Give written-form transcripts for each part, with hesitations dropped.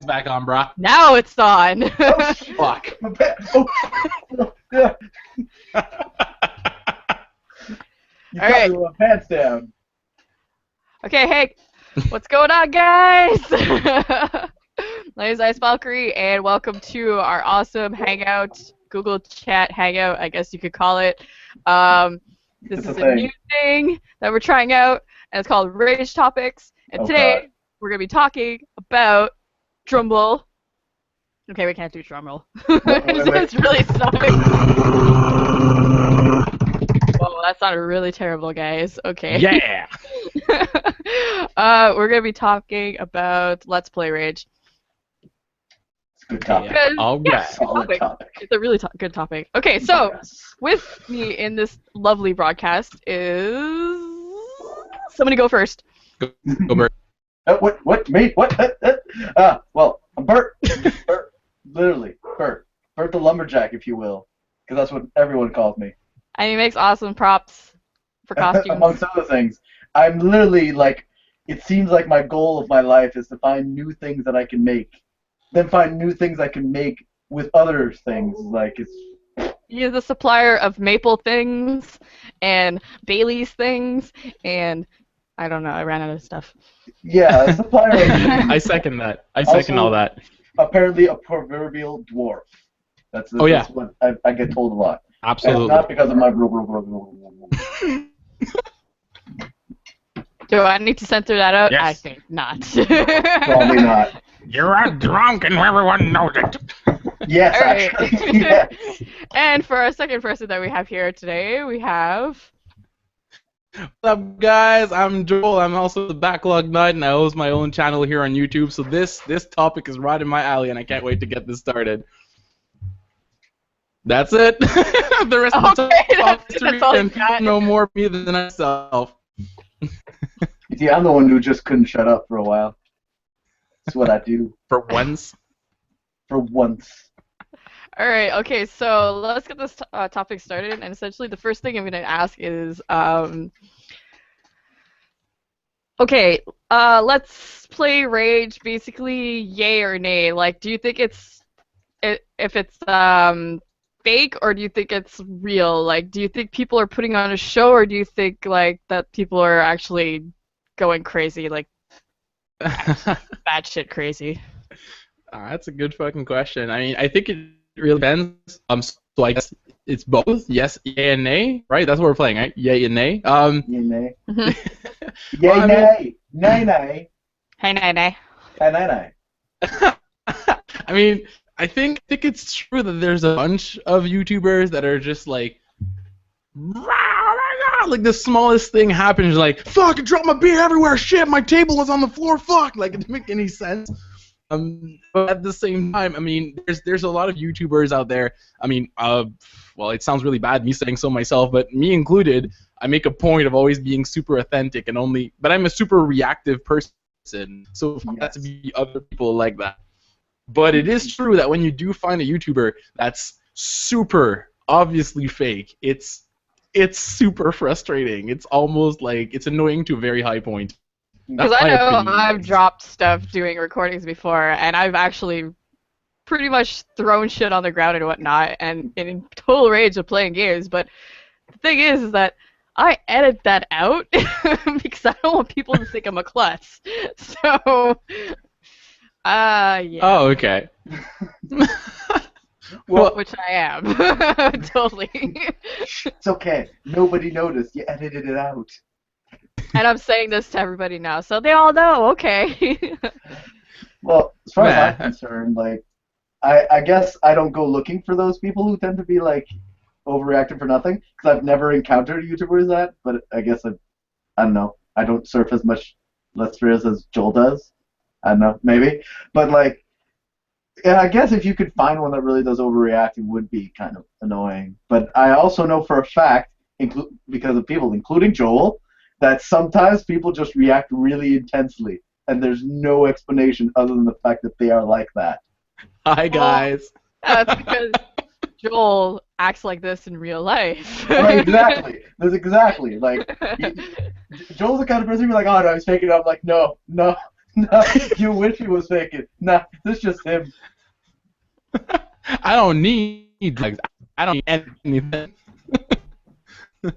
back on, brah. Now it's on. Oh, Fuck. oh, yeah. You All got right. your pants down. Okay, hey, what's going on, guys? My name is Ice Valkyrie, and welcome to our awesome Hangout, Google Chat Hangout, I guess you could call it. This It's is a a new thing that we're trying out, and it's called Rage Topics. And Oh, today, God. we're going to be talking about drumroll. Okay, we can't do drumroll. wait. It's really stomach. Whoa, that sounded really terrible, guys. Okay. Yeah. We're gonna be talking about Let's Play Rage. It's a good topic. Yeah. Good- All yeah, right. Solid topic. It's a really good topic. Okay, so Yes. with me in this lovely broadcast is somebody go first. Go, Bert. What? Me? What? Well, I'm Bert. Bert. Literally, Bert. Bert the lumberjack, if you will. Because that's what everyone calls me. And he makes awesome props for costumes. Amongst other things. I'm literally like, it seems like my goal of my life is to find new things that I can make. Then find new things I can make with other things. Like, it's... He is a supplier of maple things and Bailey's things and I don't know, I ran out of stuff. Yeah, a supplier of... I second that. I second Also- all that. apparently a proverbial dwarf. That's what I get told a lot. And Absolutely. it's not because of my... Do I need to censor that out? Yes. I think not. Probably not. You're a drunk and everyone knows it. Yes, Alright. actually. Yeah. And for our second person that we have here today, we have... What's up, guys? I'm Joel. I'm also the Backlog Nut, and I host my own channel here on YouTube. So this topic is right in my alley, and I can't wait to get this started. That's it. The rest of the Okay, topic that's all you and got. people know more of me than myself. See, I'm the one who just couldn't shut up for a while. That's what I do. For once. For once. Alright, okay, so let's get this topic started, and essentially the first thing I'm going to ask is, okay, let's play Rage, basically, yay or nay. Like, do you think if it's, fake, or do you think it's real? Like, do you think people are putting on a show, or do you think, like, that people are actually going crazy, like, batshit crazy? That's a good fucking question. I mean, I think it really depends. So I guess it's both. Yes, yay and nay, right? That's what we're playing, right? Yay and nay. Yay, nay. Mhm. Yay, Well, I mean- nay. Nay, nay. Hey, nay, nay. Hey, nay, nay. I mean, I think it's true that there's a bunch of YouTubers that are just like, "Rah, oh my God," like the smallest thing happens, like, fuck, I dropped my beer everywhere, shit, my table is on the floor, fuck, like, it doesn't make any sense. But at the same time, I mean, there's a lot of YouTubers out there. I mean, well, it sounds really bad me saying so myself, but me included, I make a point of always being super authentic but I'm a super reactive person, so for that to be other people like that. But it is true that when you do find a YouTuber that's super obviously fake, it's super frustrating. It's almost like it's annoying to a very high point. Because That's I my know opinion. I've dropped stuff doing recordings before, and I've actually pretty much thrown shit on the ground and whatnot, and in total rage of playing games. But the thing is that I edit that out because I don't want people to think I'm a klutz. So, yeah. Oh, okay. Well, Which I am. Totally. it's okay. Nobody noticed. You edited it out. And I'm saying this to everybody now, so they all know, okay. Well, as far as I'm Nah. concerned, like, I guess I don't go looking for those people who tend to be, like, overreacting for nothing, because I've never encountered YouTubers that, but I guess I don't know. I don't surf as much Let's Plays as Joel does. I don't know, maybe. But, like, yeah, I guess if you could find one that really does overreact, it would be kind of annoying. But I also know for a fact, because of people, including Joel, that sometimes people just react really intensely, and there's no explanation other than the fact that they are like that. Hi, guys. That's because Joel acts like this in real life. Right, exactly. That's exactly. Like, Joel's the kind of person who'd be like, oh, no, I was faking it. I'm like, no. No, you wish he was faking. Nah, this is just him. I don't need drugs. I don't need anything. Oh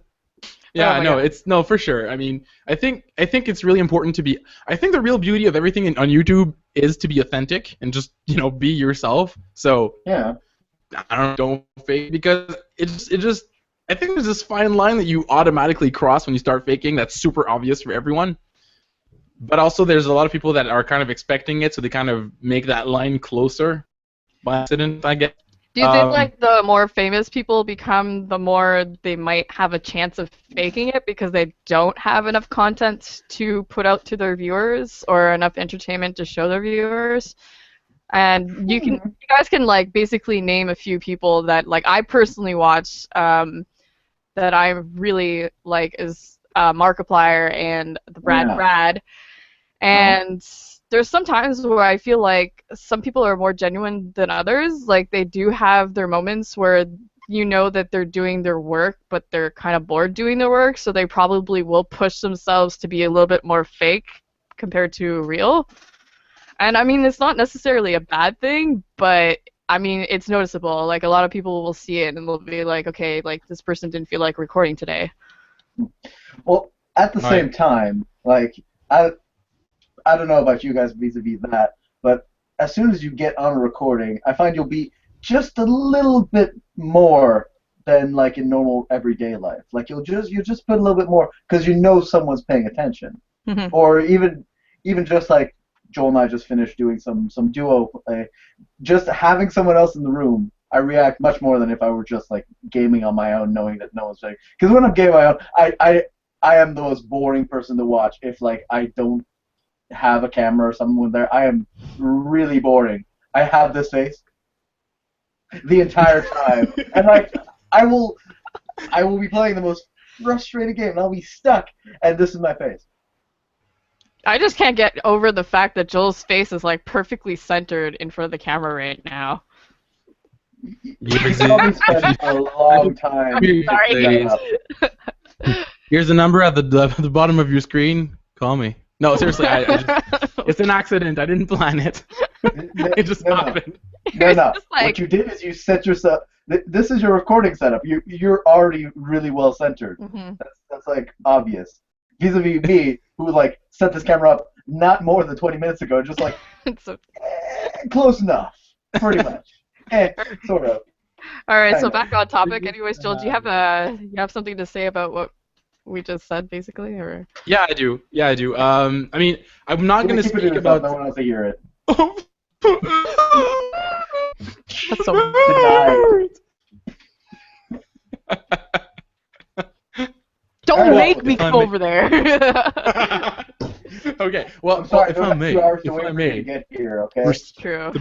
Yeah, my no, god. it's no for sure. I mean, I think it's really important to be. I think the real beauty of everything on YouTube is to be authentic and just be yourself. So Yeah. don't fake because it just I think there's this fine line that you automatically cross when you start faking. That's super obvious for everyone. But also there's a lot of people that are kind of expecting it, so they kind of make that line closer by accident, I guess. Do you think like the more famous people become, the more they might have a chance of faking it because they don't have enough content to put out to their viewers or enough entertainment to show their viewers? And you guys can like basically name a few people that like I personally watch that I really like is Markiplier and the Brad. And there's some times where I feel like some people are more genuine than others. Like they do have their moments where you know that they're doing their work, but they're kind of bored doing their work, so they probably will push themselves to be a little bit more fake compared to real. And I mean, it's not necessarily a bad thing, but I mean, it's noticeable. Like a lot of people will see it and they'll be like, okay, like this person didn't feel like recording today. Well, at the same time, like I don't know about you guys vis-a-vis that, but as soon as you get on a recording, I find you'll be just a little bit more than like in normal everyday life. Like you just put a little bit more because you know someone's paying attention, or even just like Joel and I just finished doing some duo play. Just having someone else in the room, I react much more than if I were just like gaming on my own, knowing that no one's checking. Because when I'm gaming on my own, I am the most boring person to watch if like I don't have a camera or someone there. I am really boring. I have this face the entire time, and like I will be playing the most frustrating game, and I'll be stuck, and this is my face. I just can't get over the fact that Joel's face is like perfectly centered in front of the camera right now. You probably spent a long time. Sorry. Here's the number at the bottom of your screen. Call me. No, seriously, it's an accident. I didn't plan it. It just happened. No. Like... What you did is you set yourself. This is your recording setup. You're already really well centered. That's like obvious. Vis-a-vis me, who like set this camera up not more than 20 minutes ago, just like close enough, pretty much. Sort of. All right, so back on topic. Anyways, Joel, do you have something to say about what we just said, basically, or? Yeah, I do. I mean, I'm not going to speak about. No one else to hear it. That's so weird. Don't make me come over there. Okay. Well, I'm sorry, if I may, to get here, okay? True.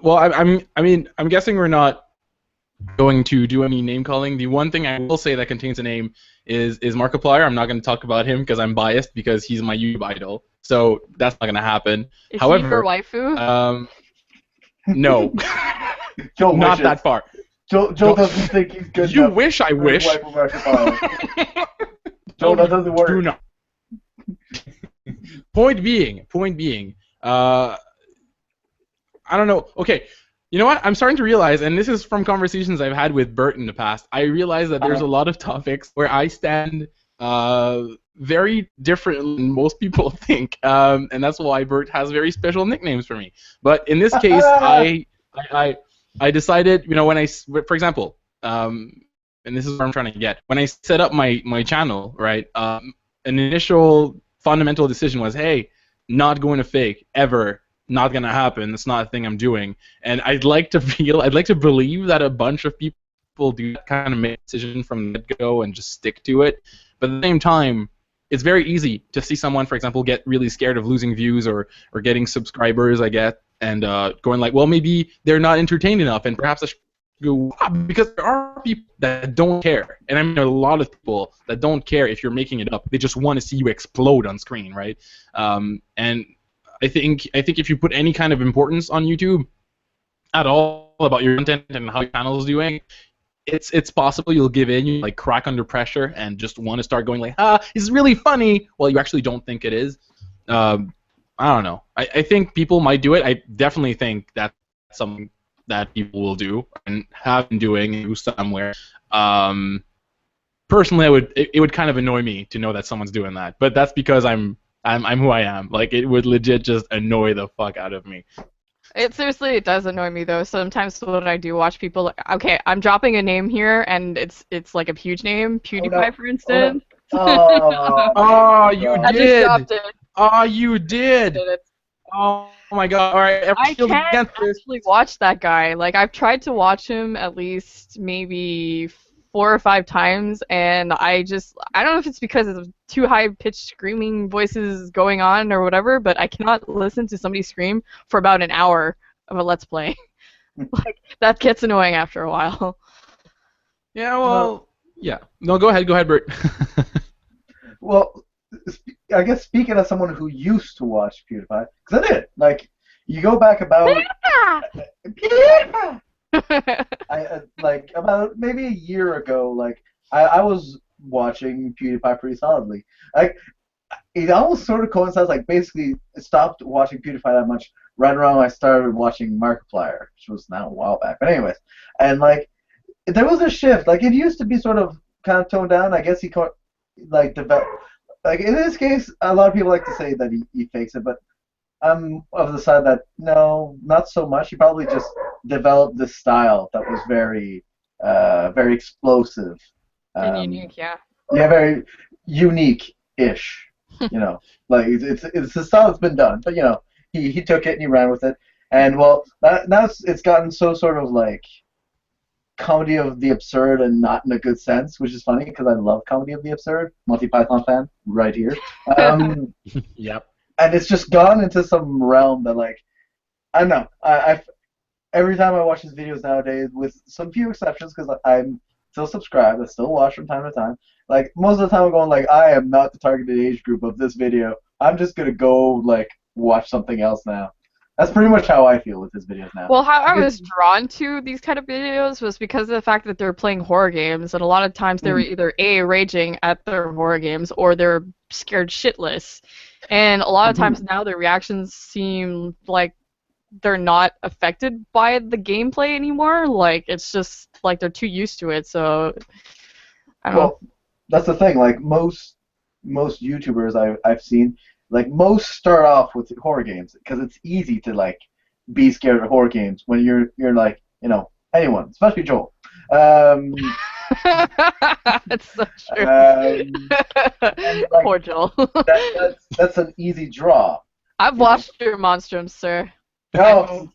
Well, I'm guessing we're not going to do any name calling. The one thing I will say that contains a name is Markiplier. I'm not going to talk about him because I'm biased because he's my YouTube idol. So that's not going to happen. Is However, he your waifu? No. Joel not wishes. that far. Joel doesn't think he's good You enough. wish I wish. Joel, that doesn't work. Do not. Point being, I don't know. Okay, you know what? I'm starting to realize, and this is from conversations I've had with Bert in the past, I realize that there's a lot of topics where I stand very different than most people think, and that's why Bert has very special nicknames for me. But in this case, I decided, when for example, and this is what I'm trying to get, when I set up my channel, right, an initial fundamental decision was, hey, not going to fake, ever, not going to happen, that's not a thing I'm doing, and I'd like to believe that a bunch of people do that kind of make a decision from the get-go and just stick to it, but at the same time, it's very easy to see someone, for example, get really scared of losing views or getting subscribers, I get, and going like, well, maybe they're not entertained enough, and perhaps I should go, because there are people that don't care, and I mean a lot of people that don't care if you're making it up. They just want to see you explode on screen, right? And I think if you put any kind of importance on YouTube at all about your content and how your channel is doing, it's possible you'll give in, you like crack under pressure and just want to start going like, this is really funny. Well, you actually don't think it is. I don't know. I think people might do it. I definitely think that's something that people will do and have been doing somewhere. Personally, it would kind of annoy me to know that someone's doing that, but that's because I'm who I am. Like, it would legit just annoy the fuck out of me. It does annoy me though. Sometimes when I do watch people, okay, I'm dropping a name here, and it's like a huge name, PewDiePie, for instance. Oh, you I just did. dropped it. Oh, you did. Oh my god. All right, I can't actually watch that guy. Like, I've tried to watch him at least maybe 4 or 5 times, and I don't know if it's because of too high-pitched screaming voices going on or whatever, but I cannot listen to somebody scream for about an hour of a Let's Play. Like, that gets annoying after a while. Yeah, well, yeah. No, go ahead, Bert. Well, I guess speaking as someone who used to watch PewDiePie, because I did, like, you go back about PewDiePie! Like about maybe a year ago, like I was watching PewDiePie pretty solidly. Like, it almost sort of coincides. Like, basically stopped watching PewDiePie that much right around when I started watching Markiplier, which was now a while back. But anyways, and like there was a shift. Like, it used to be sort of kind of toned down. I guess he like develop. Like, in this case, a lot of people like to say that he fakes it, but I'm of the side that no, not so much. He probably just developed this style that was very, very explosive. And unique, yeah. Yeah, very unique-ish. You know, like it's a style that's been done, but you know, he took it and he ran with it, and well, now it's gotten so sort of like comedy of the absurd and not in a good sense, which is funny because I love comedy of the absurd. Monty Python fan right here. Yep. And it's just gone into some realm that, like, I don't know. I every time I watch his videos nowadays, with some few exceptions, because I'm still subscribed, I still watch from time to time. Like, most of the time I'm going like, I am not the targeted age group of this video. I'm just gonna go like watch something else now. That's pretty much how I feel with his videos now. Well, how I was drawn to these kind of videos was because of the fact that they're playing horror games, and a lot of times they were either raging at their horror games, or they're scared shitless. And a lot of times now their reactions seem like they're not affected by the gameplay anymore. Like, it's just like they're too used to it. So I don't know. That's the thing. Like, most YouTubers I've seen, like, most start off with horror games because it's easy to like be scared of horror games when you're like, you know, anyone, especially Joel. That's so true. And, like, poor Joel. that's an easy draw. I've watched your monstrums, sir. No,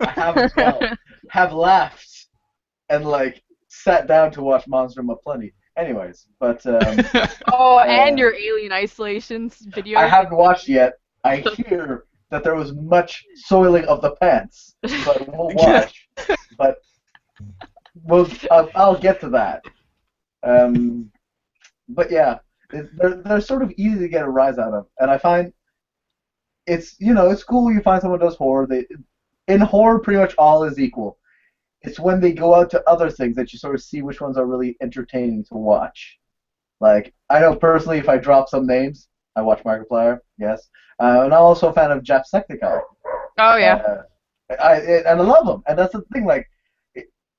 I have well, have laughed and like sat down to watch Monstrum aplenty. Anyways, but and your Alien Isolations video. I haven't watched yet. I hear that there was much soiling of the pants, so I won't watch. But I'll get to that. But yeah, they're sort of easy to get a rise out of, and I find it's cool. You find someone who does horror. In horror, pretty much all is equal. It's when they go out to other things that you sort of see which ones are really entertaining to watch. Like, I know personally, if I drop some names, I watch Markiplier, yes, and I'm also a fan of Jacksepticeye. Oh yeah. And I love him, and that's the thing. Like,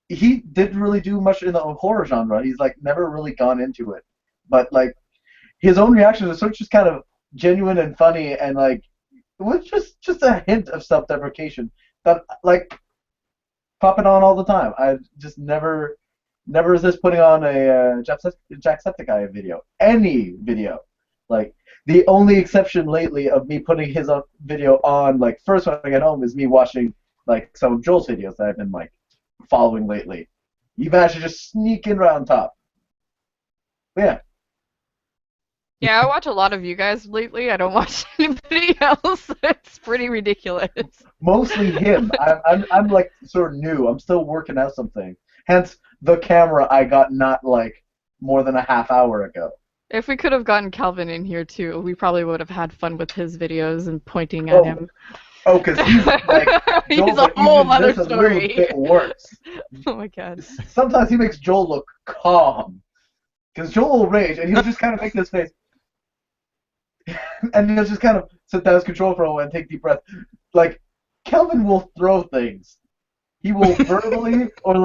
he didn't really do much in the horror genre. He's like never really gone into it, but like his own reactions are sort of just kind of genuine and funny, and like it was just a hint of self-deprecation that like pop it on all the time. I just never resist putting on a Jacksepticeye video, any video. Like, the only exception lately of me putting his video on, like, first when I get home, is me watching like some of Joel's videos that I've been like following lately. You managed to just sneak in around top. But yeah. Yeah, I watch a lot of you guys lately. I don't watch anybody else. It's pretty ridiculous. Mostly him. I'm like sort of new. I'm still working out something. Hence the camera I got not like more than a half hour ago. If we could have gotten Calvin in here too, we probably would have had fun with his videos and pointing at him. Oh, because he's like He's Joel, a but whole even other this a story. little bit worse. Oh my god. Sometimes he makes Joel look calm. Because Joel will rage, and he'll just kind of make this face. And he'll just kind of sit down his control for a while and take deep breath. Like, Kelvin will throw things. He will verbally or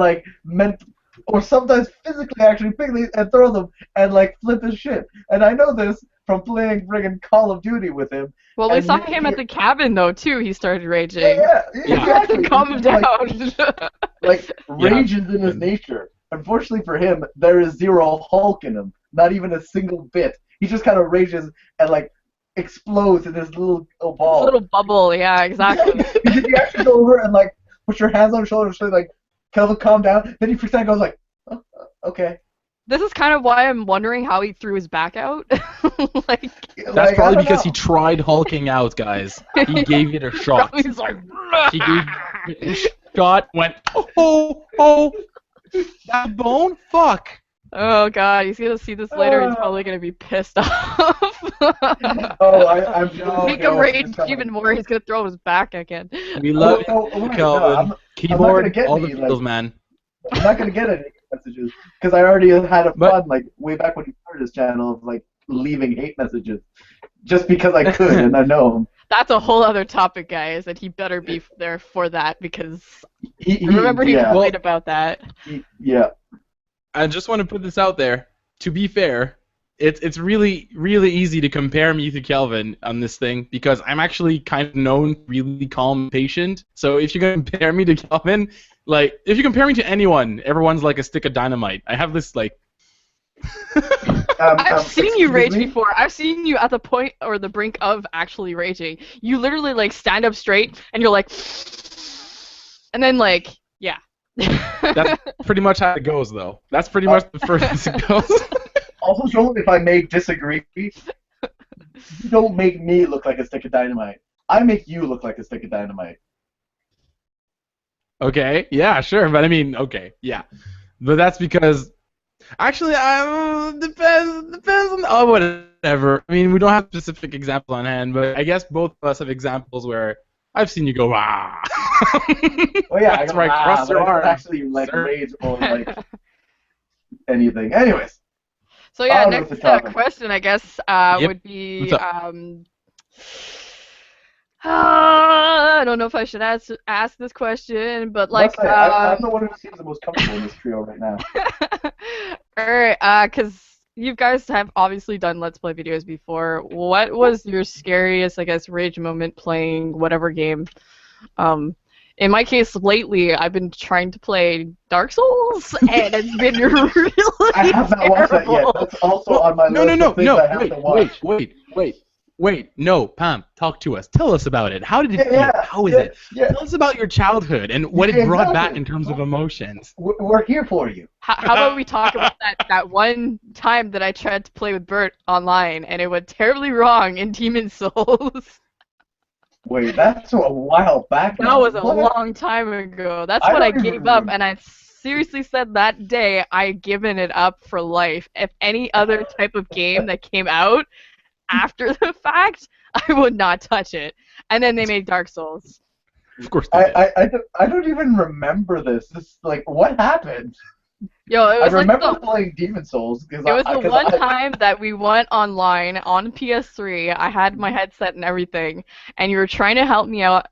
or sometimes physically actually pick these and throw them and like flip his shit. And I know this from playing friggin' Call of Duty with him. Well, we And saw him at the cabin though too. He started raging. Yeah, Yeah. exactly. Calm him down. Like rage is in his nature. Unfortunately for him, there is zero Hulk in him. Not even a single bit. He just kind of rages and like explodes in this little ball. This little bubble, yeah, exactly. Did you actually go over and like put your hands on his shoulder and say like, Kelvin, calm down? Then he freaks out and goes like, oh, okay. This is kind of why I'm wondering how he threw his back out. Like, That's probably I don't because he know. tried hulking out, guys. He gave it a shot. he's like, He gave it a shot, went, oh, that bone? Fuck. oh god, he's gonna see this later. He's probably gonna be pissed off. Oh, I'm just Make him rage even more. He's gonna throw his back again. We love Oh, wait, no, Kelvin. I'm not gonna Keyboard, get all the any, feels, like- man. I'm not gonna get any messages because I already had a But- fun like way back when he started his channel of like leaving hate messages just because I could and I know him. That's a whole other topic, guys, and he better be there for that because He, I remember he yeah, complained about that. yeah. I just want to put this out there. To be fair, it's really easy to compare me to Kelvin on this thing because I'm actually kind of known really calm and patient. So if you compare me to Kelvin, like if you compare me to anyone, everyone's like a stick of dynamite. I have this like. I've seen you excuse rage me? before. I've seen you at the point or the brink of actually raging. You literally like stand up straight and you're like, and then like, yeah. That's pretty much how it goes, though. That's pretty much the furthest it goes. Also, Joel, if I may disagree, you don't make me look like a stick of dynamite. I make you look like a stick of dynamite. Okay, yeah, sure, but I mean, okay, yeah, but that's because actually, depends on oh whatever. I mean, we don't have specific examples on hand, but I guess both of us have examples where I've seen you go ah. Oh yeah, That's I right, cross your but I don't arms, actually like sir. rage or like anything. Anyways, So yeah, On with next the topic. question I guess Yep. would be What's up? I don't know if I should ask this question, but like let's say, I'm the one who seems the most comfortable in this trio right now. Alright, because you guys have obviously done Let's Play videos before. What was your scariest, I guess, rage moment playing whatever game? In my case, lately, I've been trying to play Dark Souls, and it's been really I have not watched that yet. terrible. That's also on my No, list of things I have to watch. wait. No, Pam, talk to us. Tell us about it. How did it feel? Yeah, How is yeah, it? yeah. Tell us about your childhood and what it brought back Exactly. in terms of emotions. We're here for you. How about we talk about that one time that I tried to play with Bert online, and it went terribly wrong in Demon Souls? Wait, that's a while back That now. was a What? long time ago. That's I when I don't even gave up, remember. and I seriously said that day I given it up for life. If any other type of game that came out after the fact, I would not touch it. And then they made Dark Souls. Of course they did. I don't even remember this. This like what happened? Yo, it I was like remember the playing Demon Souls because It was the one time that we went online on PS3. I had my headset and everything, and you were trying to help me out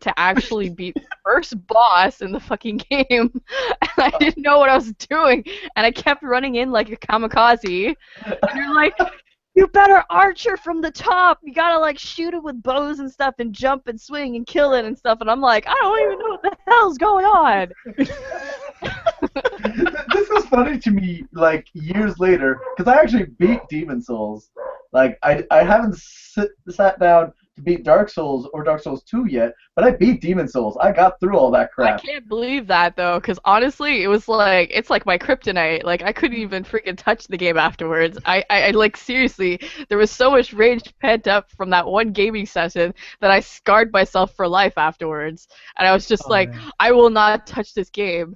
to actually beat the first boss in the fucking game, and I didn't know what I was doing, and I kept running in like a kamikaze, and you're like, you better archer from the top. You gotta like shoot it with bows and stuff, and jump and swing and kill it and stuff, and I'm like, I don't even know what the hell's going on. This is funny to me, like years later, because I actually beat Demon Souls. Like I haven't sat down to beat Dark Souls or Dark Souls 2 yet, but I beat Demon Souls. I got through all that I crap. can't believe that though, because honestly, it was like it's like my kryptonite. Like I couldn't even freaking touch the game afterwards. I like seriously, there was so much rage pent up from that one gaming session that I scarred myself for life afterwards. And I was just like, man. I will not touch this game.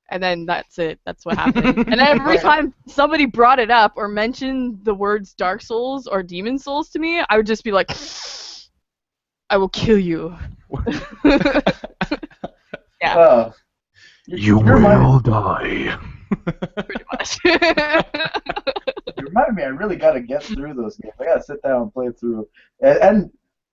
And then that's it. That's what happened. And every time somebody brought it up or mentioned the words Dark Souls or Demon Souls to me, I would just be like, I will kill you. Yeah, Oh, You remind will die. pretty much. You reminded me, I really got to get through those games. I got to sit down and play through. And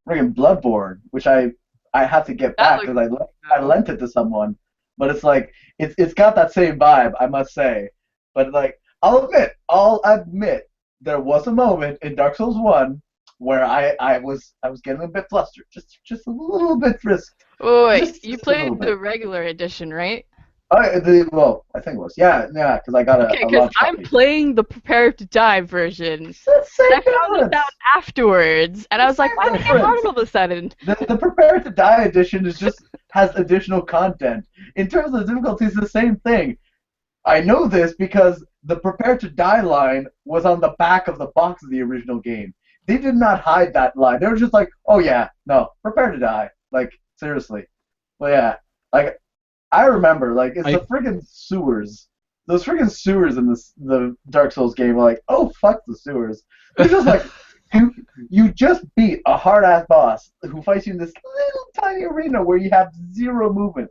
friggin' Bloodborne, which I have to get That back looks because I lent it to someone. But it's like, it's got that same vibe, I must say. But like, I'll admit, there was a moment in Dark Souls 1 where I was getting a bit flustered. Just a little bit frisked. Oh, wait, you Just a little played the bit. regular edition, right? Well, I think it was. Yeah, because I got Okay, a because launch I'm copy. playing the Prepare to Die version. It's the same That comes difference. out afterwards, and I was like, why am I getting hard all of a sudden? The Prepare to Die edition has additional content. In terms of difficulty, it's the same thing. I know this because the Prepare to Die line was on the back of the box of the original game. They did not hide that line. They were just like, oh yeah, no, Prepare to Die. Like, seriously. But yeah, like, I remember, like, it's the friggin' sewers. Those friggin' sewers in the Dark Souls game are like, oh, fuck the sewers. They're just like, you just beat a hard-ass boss who fights you in this little tiny arena where you have zero movement.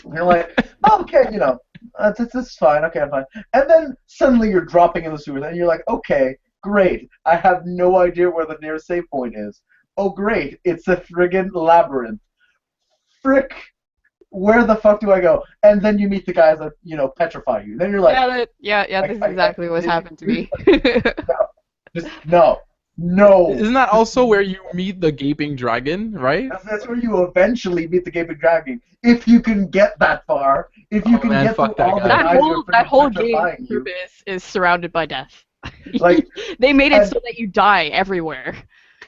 And you're like, okay, this is fine, okay, I'm fine. And then suddenly you're dropping in the sewers, and you're like, okay, great. I have no idea where the nearest save point is. Oh, great, it's a friggin' labyrinth. Frick. Where the fuck do I go? And then you meet the guys that, petrify you. Then you're like, Yeah, this is exactly what's happened to me. no. Isn't that also where you meet the gaping dragon, right? That's where you eventually meet the gaping dragon. If you can get that far, if you can get through all the guys who are that whole petrifying game you. purpose is surrounded by death. Like, they made it so that you die everywhere.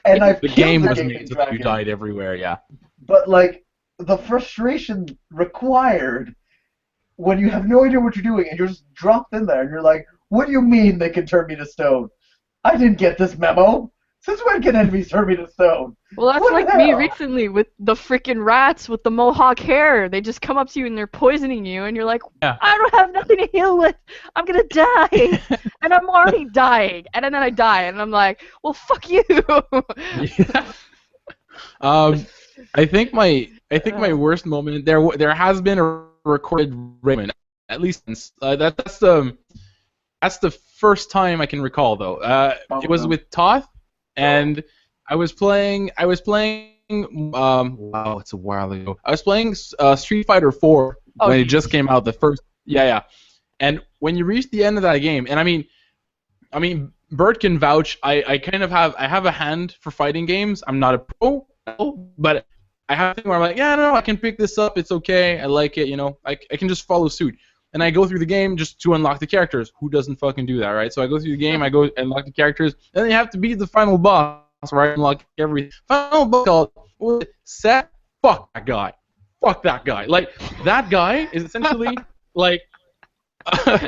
And I've the killed game the was gaping made so that dragon. you died everywhere, yeah. But like, the frustration required when you have no idea what you're doing and you're just dropped in there and you're like, what do you mean they can turn me to stone? I didn't get this memo. Since when can enemies turn me to stone? Well, that's What like the me hell? recently with the freaking rats with the mohawk hair. They just come up to you and they're poisoning you, and you're like, Yeah. I don't have nothing to heal with. I'm gonna die, and I'm already dying. And then I die, and I'm like, well, fuck you. Yeah. I think my worst moment there has been a recorded moment, at least that's the first time I can recall though. It was with Toth, and I was playing wow, it's a while ago. I was playing Street Fighter 4 when it just came out, the first. Yeah. And when you reach the end of that game, and I mean Bert can vouch, I have a hand for fighting games. I'm not a pro, but I have a thing where I'm like, yeah, no, I can pick this up, it's okay, I like it, I can just follow suit. And I go through the game just to unlock the characters. Who doesn't fucking do that, right? So I go through the game, I go unlock the characters, and then you have to beat the final boss, where I unlock everything. Final boss called Set. Fuck that guy. Fuck that guy. Like, that guy is essentially, like,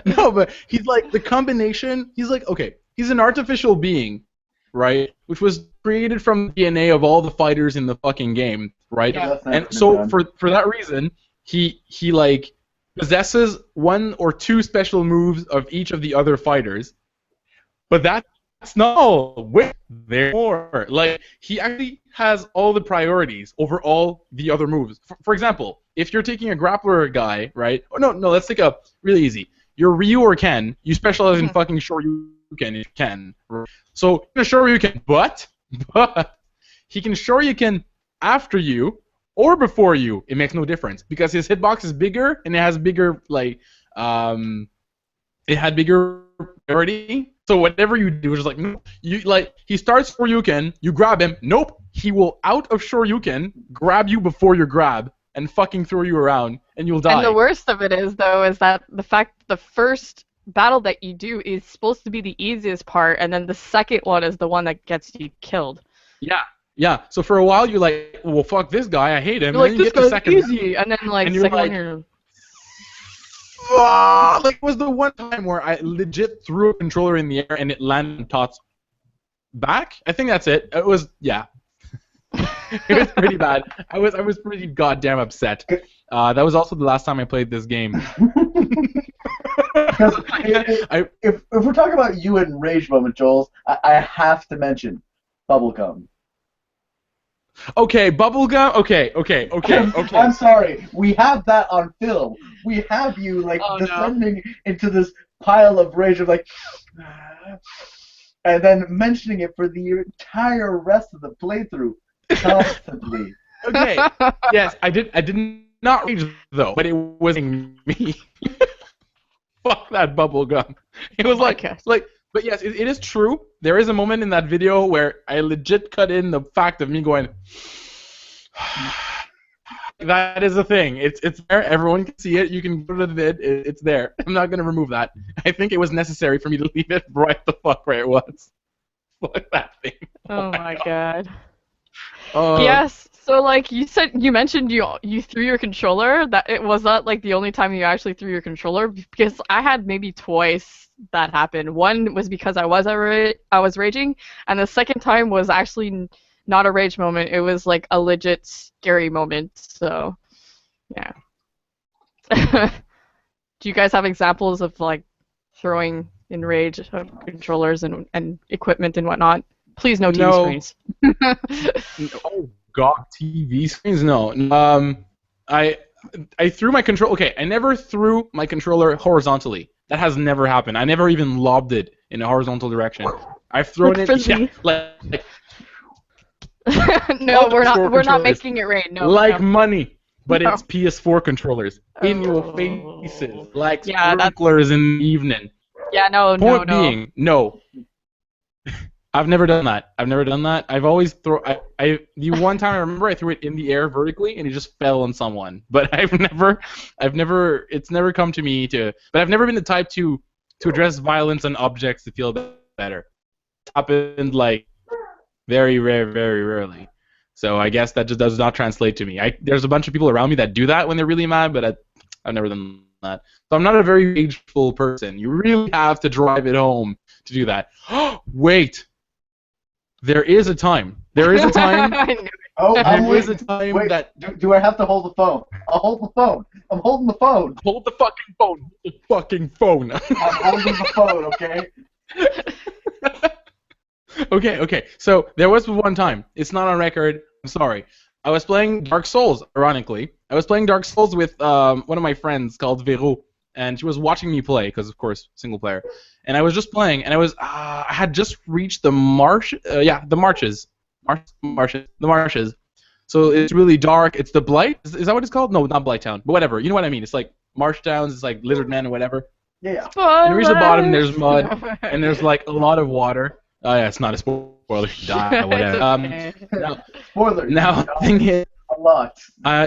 no, but he's like the combination, he's like, okay, he's an artificial being, right? Which was created from the DNA of all the fighters in the fucking game, right? Yeah. And so for that reason, he like possesses one or two special moves of each of the other fighters, but that's not all. Wait, there's more. Like, he actually has all the priorities over all the other moves. For example, if you're taking a grappler guy, right? Oh, no, let's take a really easy. You're Ryu or Ken. You specialize in fucking Shoryuken if you can. So, Shoryuken, but he can Shoryuken after you or before you. It makes no difference because his hitbox is bigger and it has bigger, like, it had bigger priority. So whatever you do is just like, no, he starts Shoryuken, you grab him, nope, he will out of Shoryuken, grab you before your grab, and fucking throw you around, and you'll die. And the worst of it is, though, is that the fact that the first battle that you do is supposed to be the easiest part, and then the second one is the one that gets you killed. Yeah. So for a while you're like, well, fuck this guy, I hate him. You're like, and then you this get the guy's second easy, and then like and the you're second like, one you're... Like, it was the one time where I legit threw a controller in the air and it landed on Todd's back. I think that's it. It was, yeah. It was pretty bad. I was pretty goddamn upset. That was also the last time I played this game. if we're talking about you and rage moment, Joel, I have to mention Bubblegum. Okay, bubblegum. Okay. I'm sorry. We have that on film. We have you like Oh, no. descending into this pile of rage of like, and then mentioning it for the entire rest of the playthrough constantly. Okay. Yes, I did not rage though, but it was me. Fuck that bubblegum. It was my like, gosh. but yes, it is true. There is a moment in that video where I legit cut in the fact of me going. That is a thing. It's there. Everyone can see it. You can go to the vid. It's there. I'm not gonna remove that. I think it was necessary for me to leave it right the fuck where it was. Fuck that thing. Oh my god. Uh, Yes. So like you mentioned you threw your controller. That it was not like the only time you actually threw your controller, because I had maybe twice that happened. One was because I was raging, and the second time was actually not a rage moment. It was like a legit scary moment. So yeah. Do you guys have examples of like throwing in rage of controllers and equipment and whatnot? Please no TV No. screens. Oh God, TV screens? No. I threw my control. Okay, I never threw my controller horizontally. That has never happened. I never even lobbed it in a horizontal direction. I've thrown Like it frisbee. like No, we're not controllers. making it rain. No. like no. money, but No. it's PS4 controllers in your Oh. faces, like Yeah, that's- sprinklers in the evening. Yeah, no. Point being, no. I've never done that. I've always the one time I remember I threw it in the air vertically and it just fell on someone. But it's never come to me but I've never been the type to address violence on objects to feel better. It's happened like very rarely. So I guess that just does not translate to me. There's a bunch of people around me that do that when they're really mad, but I've never done that. So I'm not a very rageful person. You really have to drive it home to do that. Wait. There is a time. Oh, I'm There is a waiting. time Wait, that do I have to hold the phone? I'll hold the phone. I'm holding the phone. hold the fucking phone. Hold the fucking phone. I'm holding the phone, okay? Okay. So there was one time. It's not on record. I'm sorry. I was playing Dark Souls. Ironically, I was playing Dark Souls with one of my friends called Vero, and she was watching me play because, of course, single player. And I was just playing, and I had just reached the marshes. So it's really dark. It's the Blight. Is that what it's called? No, not Blight Town, but whatever. You know what I mean? It's like marsh towns. It's like lizard men or whatever. Yeah. And you reach the bottom, there's mud, and there's like a lot of water. Oh yeah, it's not a spoiler. Die, whatever. Spoiler. Now thing is, a lot.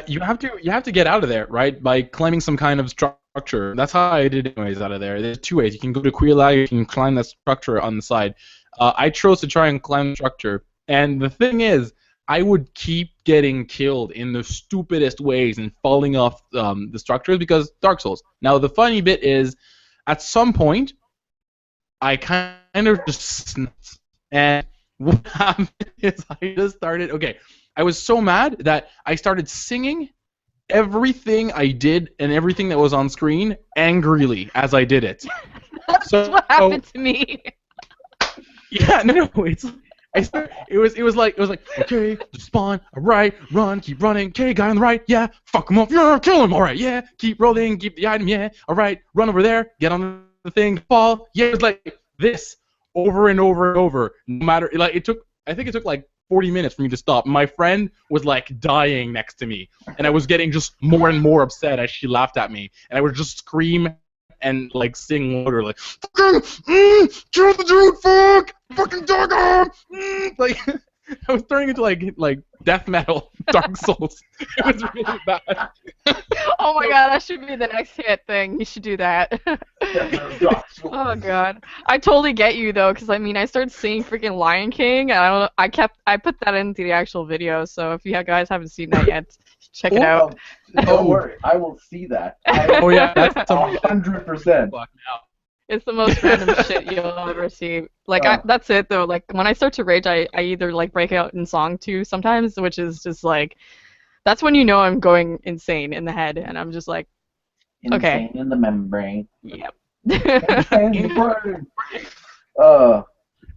you have to get out of there, right? By climbing some kind of structure. That's how I did it anyways out of there. There's two ways. You can go to Quila, you can climb that structure on the side. I chose to try and climb the structure. And the thing is, I would keep getting killed in the stupidest ways and falling off the structures because Dark Souls. Now the funny bit is, at some point, I kind of just snapped. And what happened is I just started, I was so mad that I started singing everything I did and everything that was on screen angrily as I did it. That's what happened to me. Yeah, no, it was like okay, spawn, alright, run, keep running, okay, guy on the right, yeah, fuck him up, yeah, kill him, alright, yeah, keep rolling, keep the item, yeah, alright, run over there, get on the thing, fall, yeah, it was like this over and over and over, no matter, like I think it took like 40 minutes for me to stop. My friend was like dying next to me, and I was getting just more and more upset as she laughed at me, and I would just scream and like sing louder, like fucking kill the dude, fucking dog, like I was turning into like death metal, Dark Souls. It was really bad. Oh my god, that should be the next hit thing. You should do that. Oh god, I totally get you though, because I mean I started seeing freaking Lion King, and I put that into the actual video. So if you guys haven't seen that yet, check it out. Don't worry, I will see that. Oh yeah, that's 100%. It's the most random shit you'll ever see. Like that's it though. Like when I start to rage, I either like break out in song too sometimes, which is just like, that's when you know I'm going insane in the head, and I'm just like, okay. Insane in the membrane. Yep. Insane in the brain.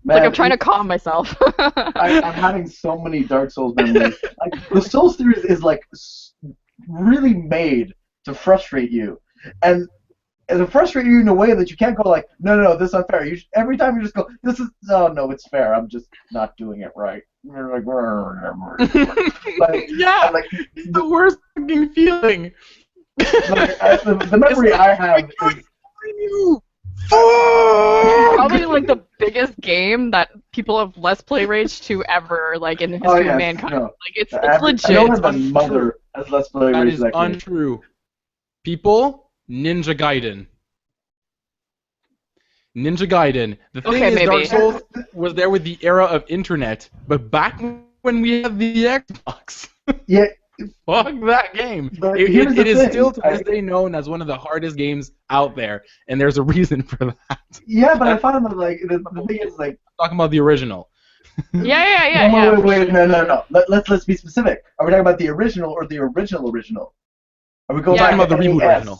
Man, Like I'm trying to calm myself. I'm having so many Dark Souls memories. Like the Souls series is like really made to frustrate you, and to frustrate you in a way that you can't go like, no, this is unfair. Every time you just go, this is, oh no, it's fair. I'm just not doing it right. You're like, Yeah, like it's the worst fucking feeling. the memory I have is. Probably like the biggest game that people have Let's Play rage to ever, like in the history of mankind. No. Like it's I legit. know my mother has Let's Play That rage is that game. untrue. People, Ninja Gaiden. Ninja Gaiden. The thing is, maybe. Dark Souls was there with the era of internet, but back when we had the Xbox, Yeah. fuck that game. But It here's the is thing, still to this day known as one of the hardest games out there, and there's a reason for that. Yeah, but I found that like the thing is like. Talking about the original. Yeah. Wait, no. Let's be specific. Are we talking about the original or the original? Are we going Yeah. back Talking about the to reboot NES? original.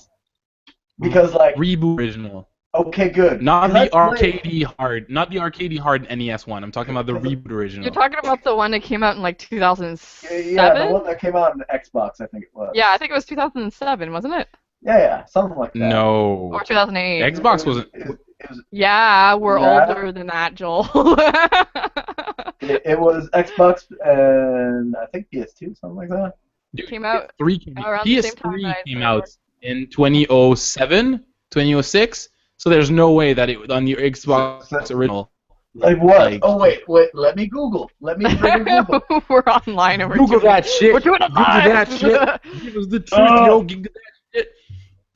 Because like. Reboot original. Okay, good. Not the Let's play- arcadey hard, not the arcadey hard NES one. I'm talking about the reboot original. You're talking about the one that came out in like 2007? Yeah, the one that came out on Xbox, I think it was. Yeah, I think it was 2007, wasn't it? Yeah, something like that. No. Or 2008. Xbox wasn't. It was, Yeah, we're Yeah. older than that, Joel. it was Xbox and I think PS2, something like that. Came out around the same time PS3 that I came started out in 2007, 2006. So there's no way that it on the Xbox original. Like what? Like- Oh wait, let me Google. Let me freaking Google. We're online and we're Google doing that shit. We're doing it Google live. that shit. Give us the truth, Oh. yo. Google that shit.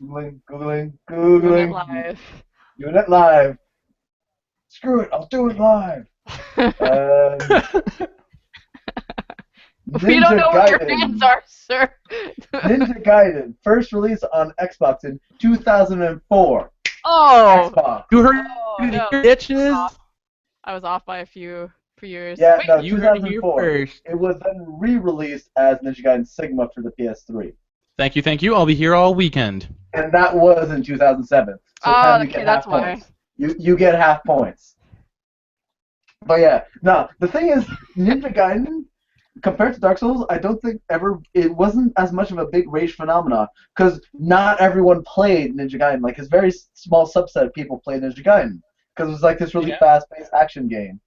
Googling. Doing it live. Doing it live. Screw it, I'll do it live. We don't know what your Gaiden. hands are, sir. Ninja Gaiden, first released on Xbox in 2004. Oh. Xbox. You heard Oh, it, no. bitches? I was off by a few years. Yeah, Wait, no, You heard it here 2004. first. It was then re-released as Ninja Gaiden Sigma for the PS3. Thank you. I'll be here all weekend. And that was in 2007. So Oh, Pam, you okay, get that's half why. points. You get half points. But yeah, no, the thing is, Ninja Gaiden, compared to Dark Souls, I don't think it wasn't as much of a big rage phenomenon, because not everyone played Ninja Gaiden. Like, a very small subset of people played Ninja Gaiden, because it was like this really fast-paced action game.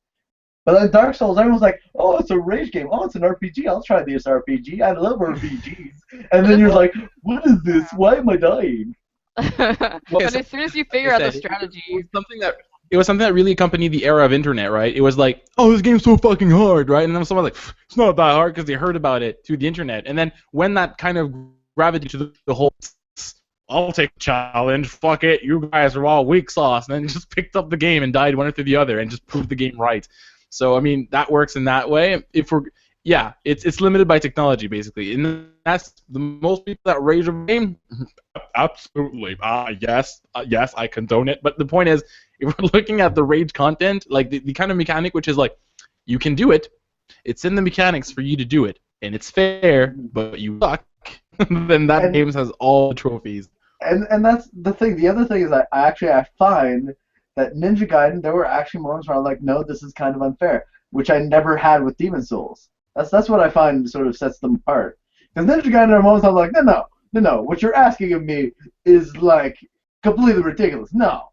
But then Dark Souls, everyone's like, oh, it's a rage game. Oh, it's an RPG. I'll try this RPG. I love RPGs. And then you're like, what is this? Why am I dying? But as soon as you figure out the strategy, It was something that really accompanied the era of internet, right? It was like, oh, this game's so fucking hard, right? And then someone's like, it's not that hard because they heard about it through the internet. And then when that kind of gravitated to the whole, I'll take the challenge, fuck it, you guys are all weak sauce, and then just picked up the game and died one after the other and just proved the game right. So I mean, that works in that way. It's limited by technology basically, and that's the most people that rage a game. Absolutely, yes, I condone it. But the point is, if we're looking at the rage content, like the kind of mechanic which is like, you can do it, it's in the mechanics for you to do it, and it's fair, but you suck, then that game has all the trophies. And that's the thing. The other thing is I find that Ninja Gaiden, there were actually moments where I'm like, no, this is kind of unfair, which I never had with Demon Souls. That's what I find sort of sets them apart. Because Ninja Gaiden, there are moments I'm like, no, what you're asking of me is like completely ridiculous. No.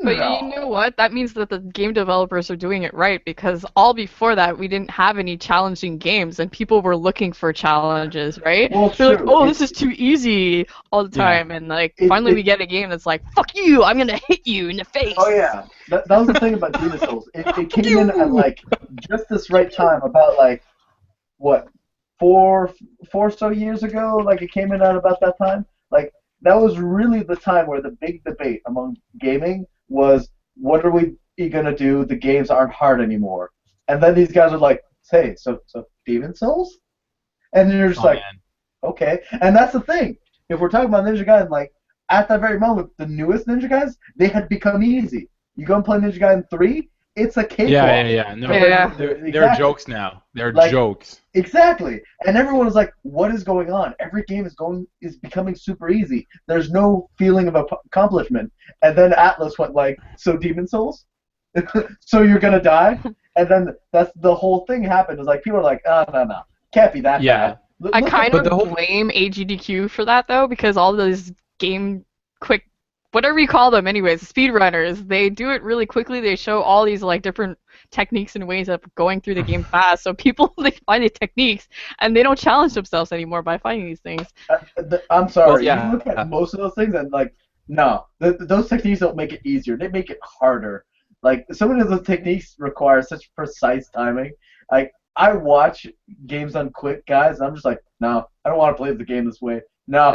But you know what? That means that the game developers are doing it right, because all before that we didn't have any challenging games and people were looking for challenges, right? Well, They're like, true. oh, this is too easy all the time, and like finally we get a game that's like, fuck you, I'm gonna hit you in the face. Oh yeah, that was the thing about Demon Souls. It came in at like just this right time, about like what, four so years ago. Like it came in at about that time. Like that was really the time where the big debate among gaming was, what are we gonna do? The games aren't hard anymore. And then these guys are like, hey, so Demon Souls? And then you're just like, man. Okay. And that's the thing. If we're talking about Ninja Gaiden, like at that very moment, the newest Ninja Gaidens, they had become easy. You go and play Ninja Gaiden 3, it's a cakewalk. Yeah. No, Yeah. They're jokes now. They're jokes. Exactly. And everyone is like, what is going on? Every game is becoming super easy. There's no feeling of accomplishment. And then Atlas went like, so Demon Souls? so you're gonna die, and then that's the whole thing happened. Is like people are like, oh no, can't be that Yeah. bad. I Look kind at of blame AGDQ for that though, because all those game quick, whatever you call them, anyways, speedrunners, they do it really quickly. They show all these like different techniques and ways of going through the game fast. So people they find the techniques and they don't challenge themselves anymore by finding these things. I'm sorry. Well, yeah. You look at most of those things and like, no, those techniques don't make it easier. They make it harder. Like some of those techniques require such precise timing. Like I watch games on quick, guys, and I'm just like, no, I don't want to play the game this way. No,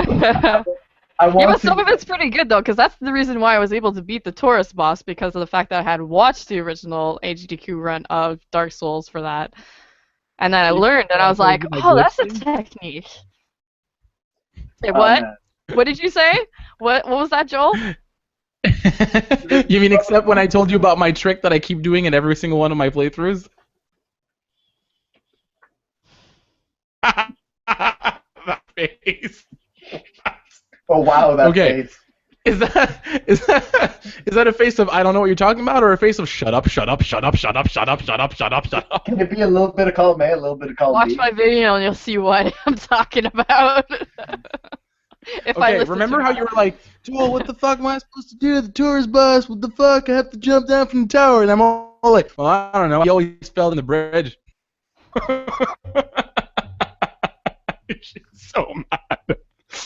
I want Yeah, but to. some of it's pretty good though, because that's the reason why I was able to beat the tourist boss, because of the fact that I had watched the original AGDQ run of Dark Souls for that, and then I learned, and I was like, oh, that's a technique. Say what? Man. What did you say? What was that, Joel? You mean except when I told you about my trick that I keep doing in every single one of my playthroughs? That face. Oh wow, that Okay. face. Is that a face of I don't know what you're talking about, or a face of shut up, shut up, shut up, shut up, shut up, shut up, shut up, shut up? Can it be a little bit of column A, a little bit of column Watch B? my video and you'll see what I'm talking about. If I Okay, listen remember to how it. you were like, Joel, what the fuck am I supposed to do? The tourist bus, what the fuck? I have to jump down from the tower, and I'm all like, well, I don't know. He always fell in the bridge. She's so mad.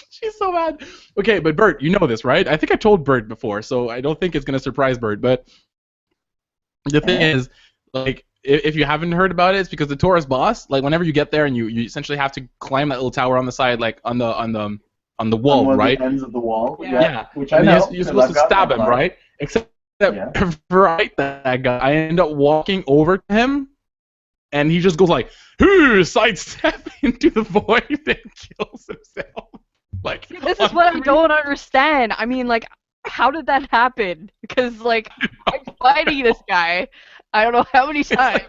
She's so mad. Okay, but Bert, you know this, right? I think I told Bert before, so I don't think it's gonna surprise Bert. But the thing is, like, if you haven't heard about it, it's because the tourist boss, like, whenever you get there and you essentially have to climb that little tower on the side, like on the wall, on one of right? the ends of the wall. Yeah. Which I And know. you're supposed to stab him, right? Except that Yeah. right, that guy, I end up walking over to him, and he just goes like, sidestep into the void and kills himself. Like, This is what I don't understand. I mean, like, how did that happen? Because, like, I'm fighting this guy, I don't know how many times,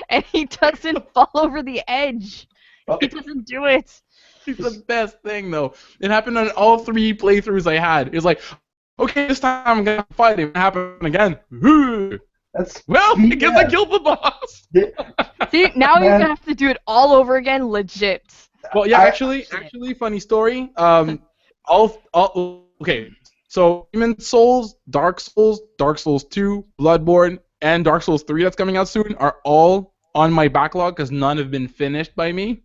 and he doesn't fall over the edge. Well, He doesn't do it. It's the best thing, though. It happened on all 3 playthroughs I had. It was like, okay, this time I'm gonna fight him. It happened again. that's Well, I guess I yeah. killed the boss. See, now you're Man. gonna have to do it all over again, legit. Well, yeah, I- actually, funny story. Okay. So, Demon's Souls, Dark Souls 2, Bloodborne, and Dark Souls 3 that's coming out soon are all on my backlog because none have been finished by me.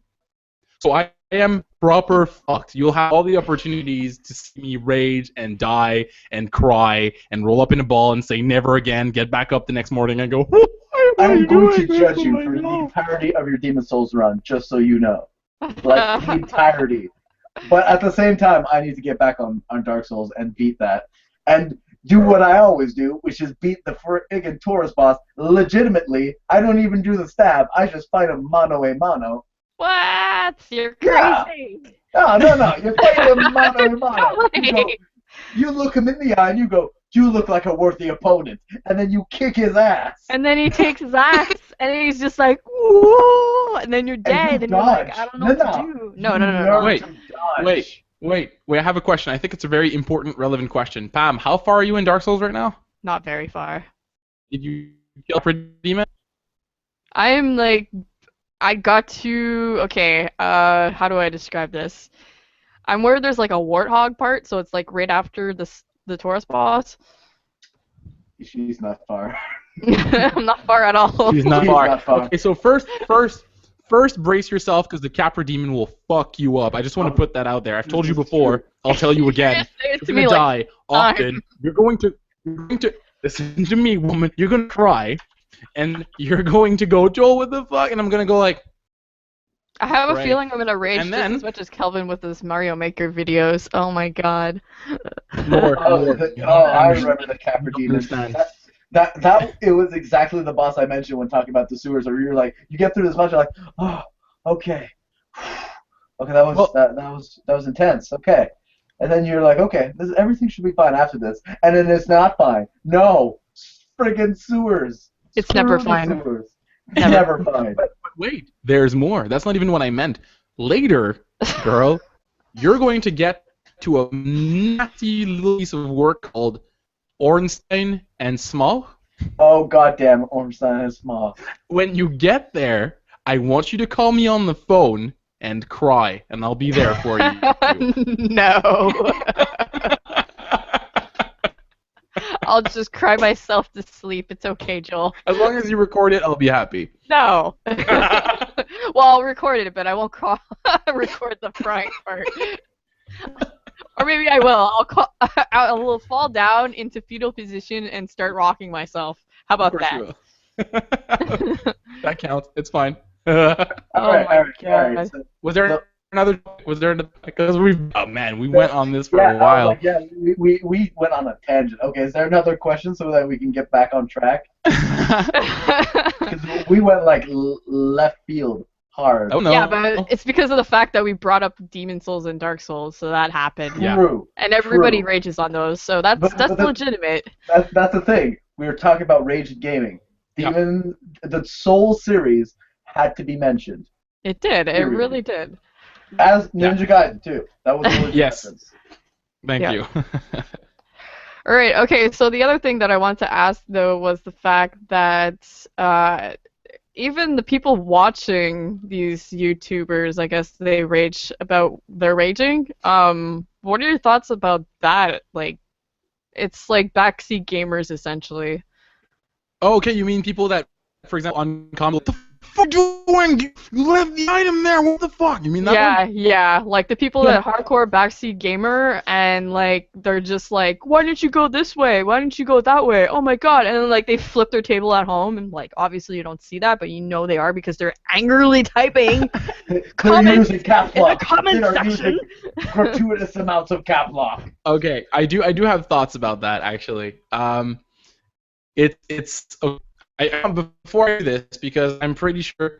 So I am proper fucked. You'll have all the opportunities to see me rage and die and cry and roll up in a ball and say never again, get back up the next morning and go, what are I'm you going to doing? judge Oh you my for the God. entirety of your Demon Souls run, just so you know. Like, the entirety. But at the same time, I need to get back on Dark Souls and beat that. And do what I always do, which is beat the friggin' tourist boss legitimately. I don't even do the stab. I just fight him mano a mano. What? You're Yeah. crazy. No. You fight him mano a mano. No You, go, way. you look him in the eye and you go, you look like a worthy opponent. And then you kick his ass. And then he takes his axe, and then he's just like, whoa, and then you're dead, and you're like, dodge. I don't know what to do. No. Wait, Wait, I have a question. I think it's a very important, relevant question. Pam, how far are you in Dark Souls right now? Not very far. Did you kill a demon? I am like, I got to, okay, how do I describe this? I'm where there's like a warthog part, so it's like right after the Taurus boss. She's not far. I'm not far at all. She's not She's far. not far. Okay, so first, brace yourself because the Capra demon will fuck you up. I just want to put that out there. I've told you before. I'll tell you again. Say it to You're me gonna like, die often. You're going to listen to me, woman. You're gonna cry, and you're going to go, Joel, what the fuck? And I'm gonna go like, I have a Right. feeling I'm gonna rage And just then- as much as Kelvin with his Mario Maker videos. Oh my god. more. I remember the Capra demon. Understand. That it was exactly the boss I mentioned when talking about the sewers, where you're like, you get through this much, you're like, oh, okay, that was Well- that was intense, okay, and then you're like, okay, everything should be fine after this, and then it's not fine. No, friggin' sewers. It's never Screw the fine. Sewers. Never. Never fine. But wait, there's more. That's not even what I meant. Later, girl, you're going to get to a nasty little piece of work called Ornstein and Small, Oh goddamn, Ormstein is small. When you get there, I want you to call me on the phone and cry, and I'll be there for you. No. I'll just cry myself to sleep. It's okay, Joel. As long as you record it, I'll be happy. No. Well, I'll record it, but I won't record the crying part. Or maybe I will. I will fall down into fetal position and start rocking myself. How Of about course you that? will. That counts. It's fine. Oh my God. So, Was there another? Was there? Because we went on this for yeah, a while. yeah, we went on a tangent. Okay, is there another question so that we can get back on track? Because we went like left field hard. Oh no. Yeah, but it's because of the fact that we brought up Demon Souls and Dark Souls, so that happened. Yeah. True. And everybody True. rages on those, so that's legitimate. That's the thing. We were talking about Rage in Gaming. Demon, the Soul series had to be mentioned. It did. It Period. really did. As Ninja Gaiden too. That was a legit Yes. reference. Thank Yeah. you. All right. Okay. So the other thing that I wanted to ask though was the fact that even the people watching these YouTubers, I guess they rage about their raging. What are your thoughts about that? Like, it's like backseat gamers essentially. Oh, okay, you mean people that, for example, on combo, what the fuck you doing? You left the item there. What the fuck? You mean that Yeah, one? yeah. Like the people that hardcore backseat gamer and like they're just like, why didn't you go this way? Why didn't you go that way? Oh my god! And then like they flip their table at home and like obviously you don't see that, but you know they are because they're angrily typing They're comments using caps in the lock. comment They are section. using gratuitous amounts of cap lock. Okay, I do have thoughts about that actually. It's before I do this because I'm pretty sure.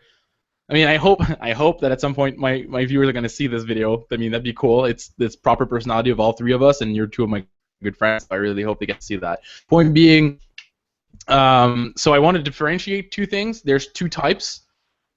I mean, I hope that at some point my viewers are gonna see this video. I mean, that'd be cool. It's this proper personality of all three of us, and you're two of my good friends. So I really hope they get to see that. Point being, so I want to differentiate two things. There's two types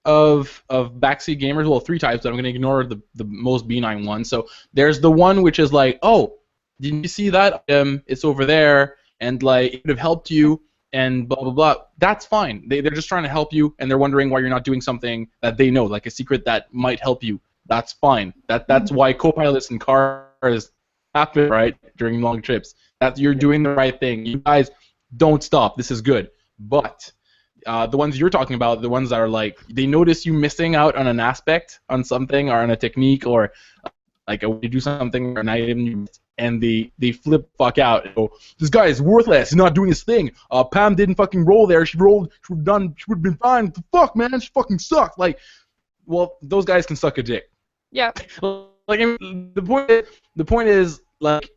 of backseat gamers. Well, three types. But I'm gonna ignore the most benign one. So there's the one which is like, oh, didn't you see that? It's over there, and like it would have helped you. And blah blah blah. That's fine. They're just trying to help you, and they're wondering why you're not doing something that they know, like a secret that might help you. That's fine. That's why co-pilots in cars happen, right, during long trips. That you're doing the right thing. You guys don't stop. This is good. But the ones you're talking about, the ones that are like they notice you missing out on an aspect, on something, or on a technique, or like a way to do something or an item you missed, and they flip fuck out and go, this guy is worthless, he's not doing his thing. Pam didn't fucking roll there, she would have been fine. What the fuck, man, she fucking sucked. Like, well, those guys can suck a dick. Yeah. Like, I mean, the point is like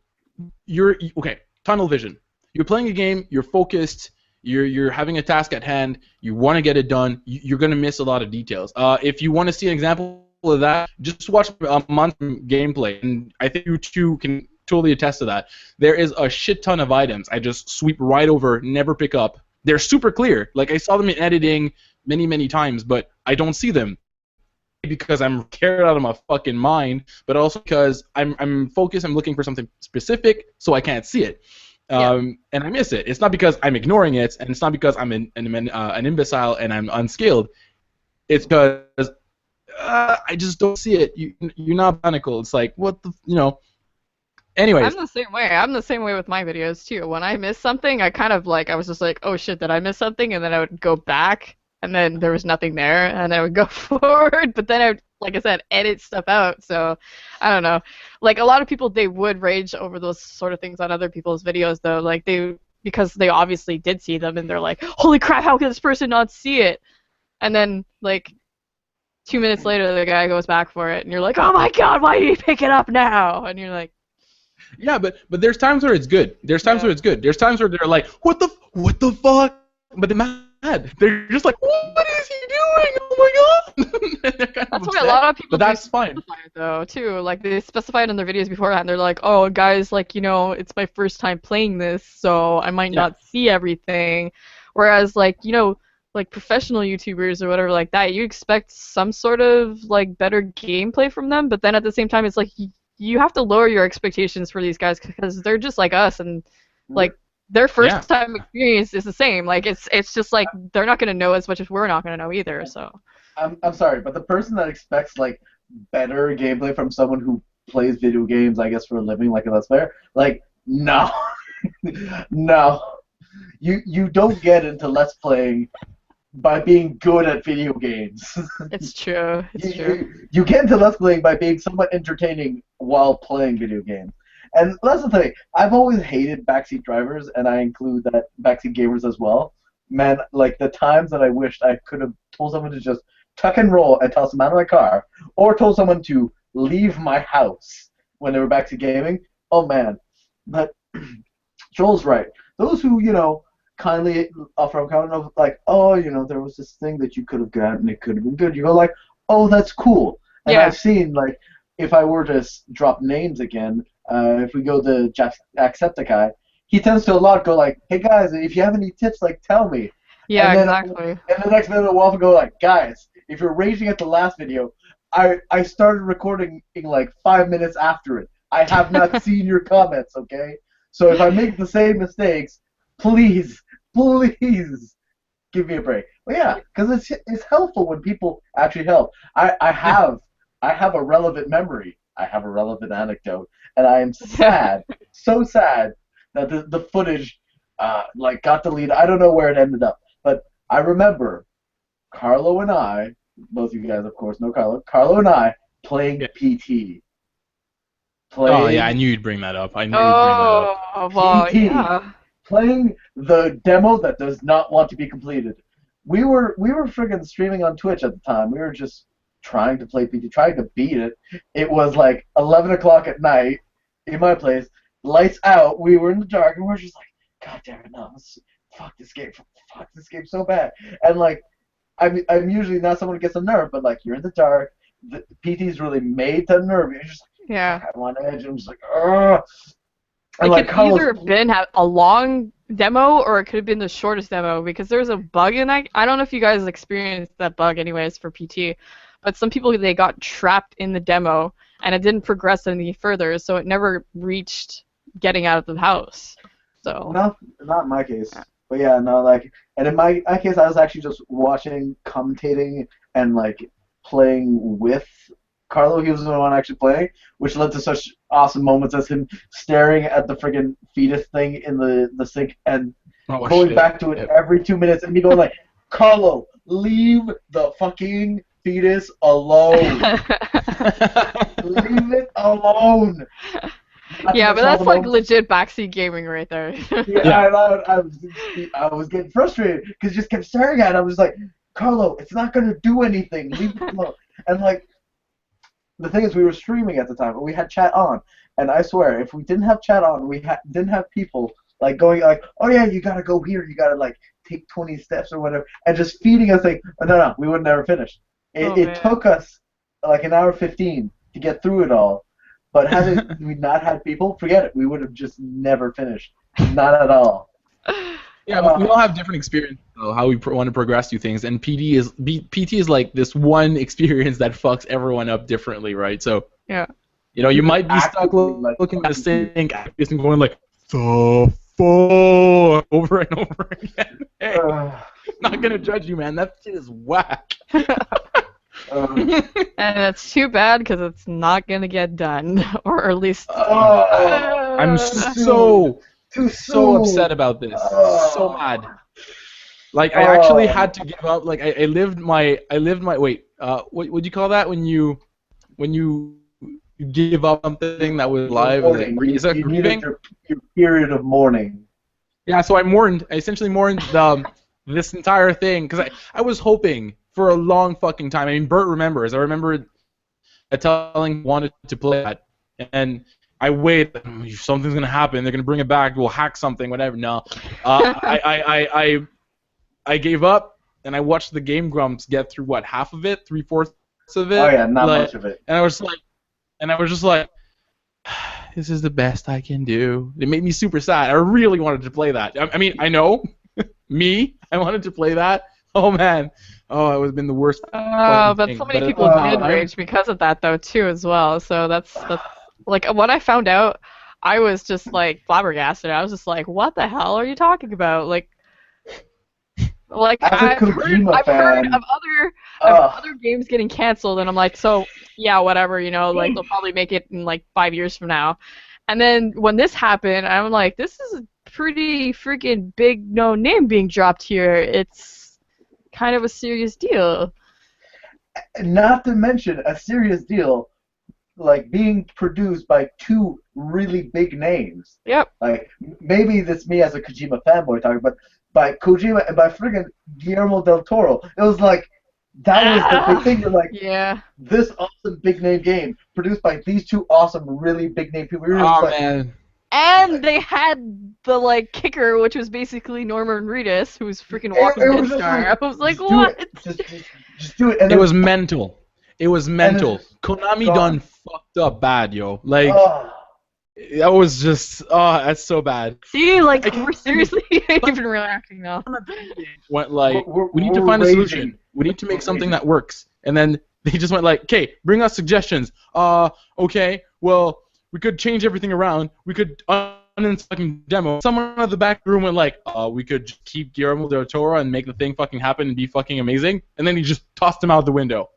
you're okay, tunnel vision. You're playing a game, you're focused, you're having a task at hand, you want to get it done, you're gonna miss a lot of details. If you want to see an example of that, just watch a month gameplay, and I think you two can totally attest to that. There is a shit ton of items I just sweep right over, never pick up. They're super clear. Like I saw them in editing many times, but I don't see them because I'm carried out of my fucking mind, but also because I'm focused. I'm looking for something specific, so I can't see it. And I miss it. It's not because I'm ignoring it, and it's not because I'm an imbecile and I'm unskilled. It's because I just don't see it. You're not panical. It's like, what the, Anyways. I'm the same way. I'm the same way with my videos too. When I miss something, I kind of like, I was just like, oh shit, did I miss something? And then I would go back, and then there was nothing there, and I would go forward. But then I would, like I said, edit stuff out. So I don't know. Like a lot of people, they would rage over those sort of things on other people's videos, though. Like because they obviously did see them, and they're like, holy crap, how could this person not see it? And then like 2 minutes later, the guy goes back for it, and you're like, oh my god, why did he pick it up now? And you're like, yeah, but there's times where it's good. There's times where it's good. There's times where they're like, what the fuck? But they're mad. They're just like, what is he doing? Oh my god! That's why a lot of people But that's fine. specify it, though, too. Like, they specify it in their videos beforehand. They're like, oh, guys, like, it's my first time playing this, so I might not see everything. Whereas, like, like professional YouTubers or whatever like that, you expect some sort of, like, better gameplay from them, but then at the same time, it's like, you have to lower your expectations for these guys because they're just like us, and, like, their Yeah. first time experience is the same. Like it's just like they're not gonna know as much as we're not gonna know either. So I'm sorry, but the person that expects like better gameplay from someone who plays video games, I guess, for a living, like a Let's Player, like no, no, you don't get into Let's Playing by being good at video games. it's true. It's true. You get into Let's Playing by being somewhat entertaining while playing video games. And that's the thing. I've always hated backseat drivers, and I include that backseat gamers as well. Man, like the times that I wished I could have told someone to just tuck and roll and toss them out of my car, or told someone to leave my house when they were backseat gaming. Oh man. But Joel's right. Those who, kindly offer up comment of like, oh, there was this thing that you could have gotten and it could have been good. You go like, oh, that's cool. And Yeah. I've seen like, if I were to drop names again, if we go to Jacksepticeye, he tends to a lot go like, hey guys, if you have any tips, like tell me. Yeah, And then, exactly. And the next minute, we'll often go like, guys, if you're raging at the last video, I started recording in like 5 minutes after it. I have not seen your comments, okay? So if I make the same mistakes, please give me a break. But yeah, because it's helpful when people actually help. I have a relevant memory. I have a relevant anecdote, and I am sad, so sad that the footage like got deleted. I don't know where it ended up, but I remember Carlo and I, both of you guys, of course, know Carlo. Carlo and I playing PT. Oh yeah, I knew you'd bring that up. I knew you'd bring that up. Oh, well, PT. yeah. Playing the demo that does not want to be completed. We were friggin' streaming on Twitch at the time. We were just trying to play PT, trying to beat it. It was like 11 o'clock at night in my place, lights out. We were in the dark, and we're just like, God damn it, no, fuck this game so bad. And like, I'm usually not someone who gets a nerve, but like, you're in the dark. The PT's really made to nerve you. You're just like, Yeah. I want edge. I'm just like, ugh. And It could either have been a long demo or it could have been the shortest demo because there's a bug in that. I don't know if you guys experienced that bug anyways for PT, but some people, they got trapped in the demo and it didn't progress any further, so it never reached getting out of the house. So not in my case. But yeah, no, like, and in my case, I was actually just watching, commentating, and like playing with Carlo. He was the one actually playing, which led to such awesome moments as him staring at the friggin' fetus thing in the sink and going back to it every 2 minutes, and me going like, Carlo, leave the fucking fetus alone. Leave it alone. Yeah, but that's like legit backseat gaming right there. Yeah, I was getting frustrated because he just kept staring at it. I was like, Carlo, it's not going to do anything. Leave it alone. And like, the thing is, we were streaming at the time, and we had chat on. And I swear, if we didn't have chat on, we didn't have people like going like, oh yeah, you gotta go here, you gotta like take 20 steps or whatever, and just feeding us like, oh, no, we would never finish. It took us like an hour 15 to get through it all. But had we not had people, forget it. We would have just never finished. Not at all. Yeah, but we all have different experiences, though, how we want to progress through things, and PT is like this one experience that fucks everyone up differently, right? So yeah, you might be stuck looking at a sink and going like, the fuck, over and over again. Hey, not gonna judge you, man. That shit is whack. And it's too bad because it's not gonna get done, or at least. I'm so upset about this. So mad. Like I actually had to give up. Like I lived my wait. What do you call that when you give up something that was live? Is that grieving? Your period of mourning. Yeah. So I essentially mourned this entire thing because I was hoping for a long fucking time. I mean, Bert remembers. I remember telling him I wanted to play that, and I wait. Something's gonna happen. They're gonna bring it back. We'll hack something. Whatever. No. I gave up, and I watched the Game Grumps get through half of it, 3/4 of it. Oh yeah, not much of it. And I was just like, this is the best I can do. It made me super sad. I really wanted to play that. I mean, I know, I wanted to play that. Oh man. Oh, it would have been the worst. But so many people did rage because of that though too as well. So that's like what I found out. I was just like flabbergasted. I was just like, what the hell are you talking about? Like As a Kojima I've heard fan, of other games getting canceled, and I'm like, so yeah, whatever, like they'll probably make it in like 5 years from now. And then when this happened, I'm like, this is a pretty freaking big no name being dropped here. It's kind of a serious deal. not to mention a serious deal, like being produced by two really big names. Yep. Like maybe this me as a Kojima fanboy talking, but by Kojima and by friggin' Guillermo del Toro, it was like that was the big thing. You're like, Yeah. this awesome big name game produced by these two awesome, really big name people. You're just Oh like, man. And they had the like kicker, which was basically Norman Reedus, who's freaking Walking it Dead was just star. like, I was like, just do what? it. Just do it. And It then, was mental. It was mental. it's Konami gone. done fucked up bad, yo. Like oh, that was just that's so bad. See, like I can't we're seriously even reacting now. Went like We're- we need to we're find a raging. solution. We need to make We're something raging. that works. And then they just went like, okay, bring us suggestions. Okay, well, we could change everything around. We could uninstall demo. Someone in the back room went like, we could just keep Guillermo del Toro and make the thing fucking happen and be fucking amazing. And then he just tossed him out the window.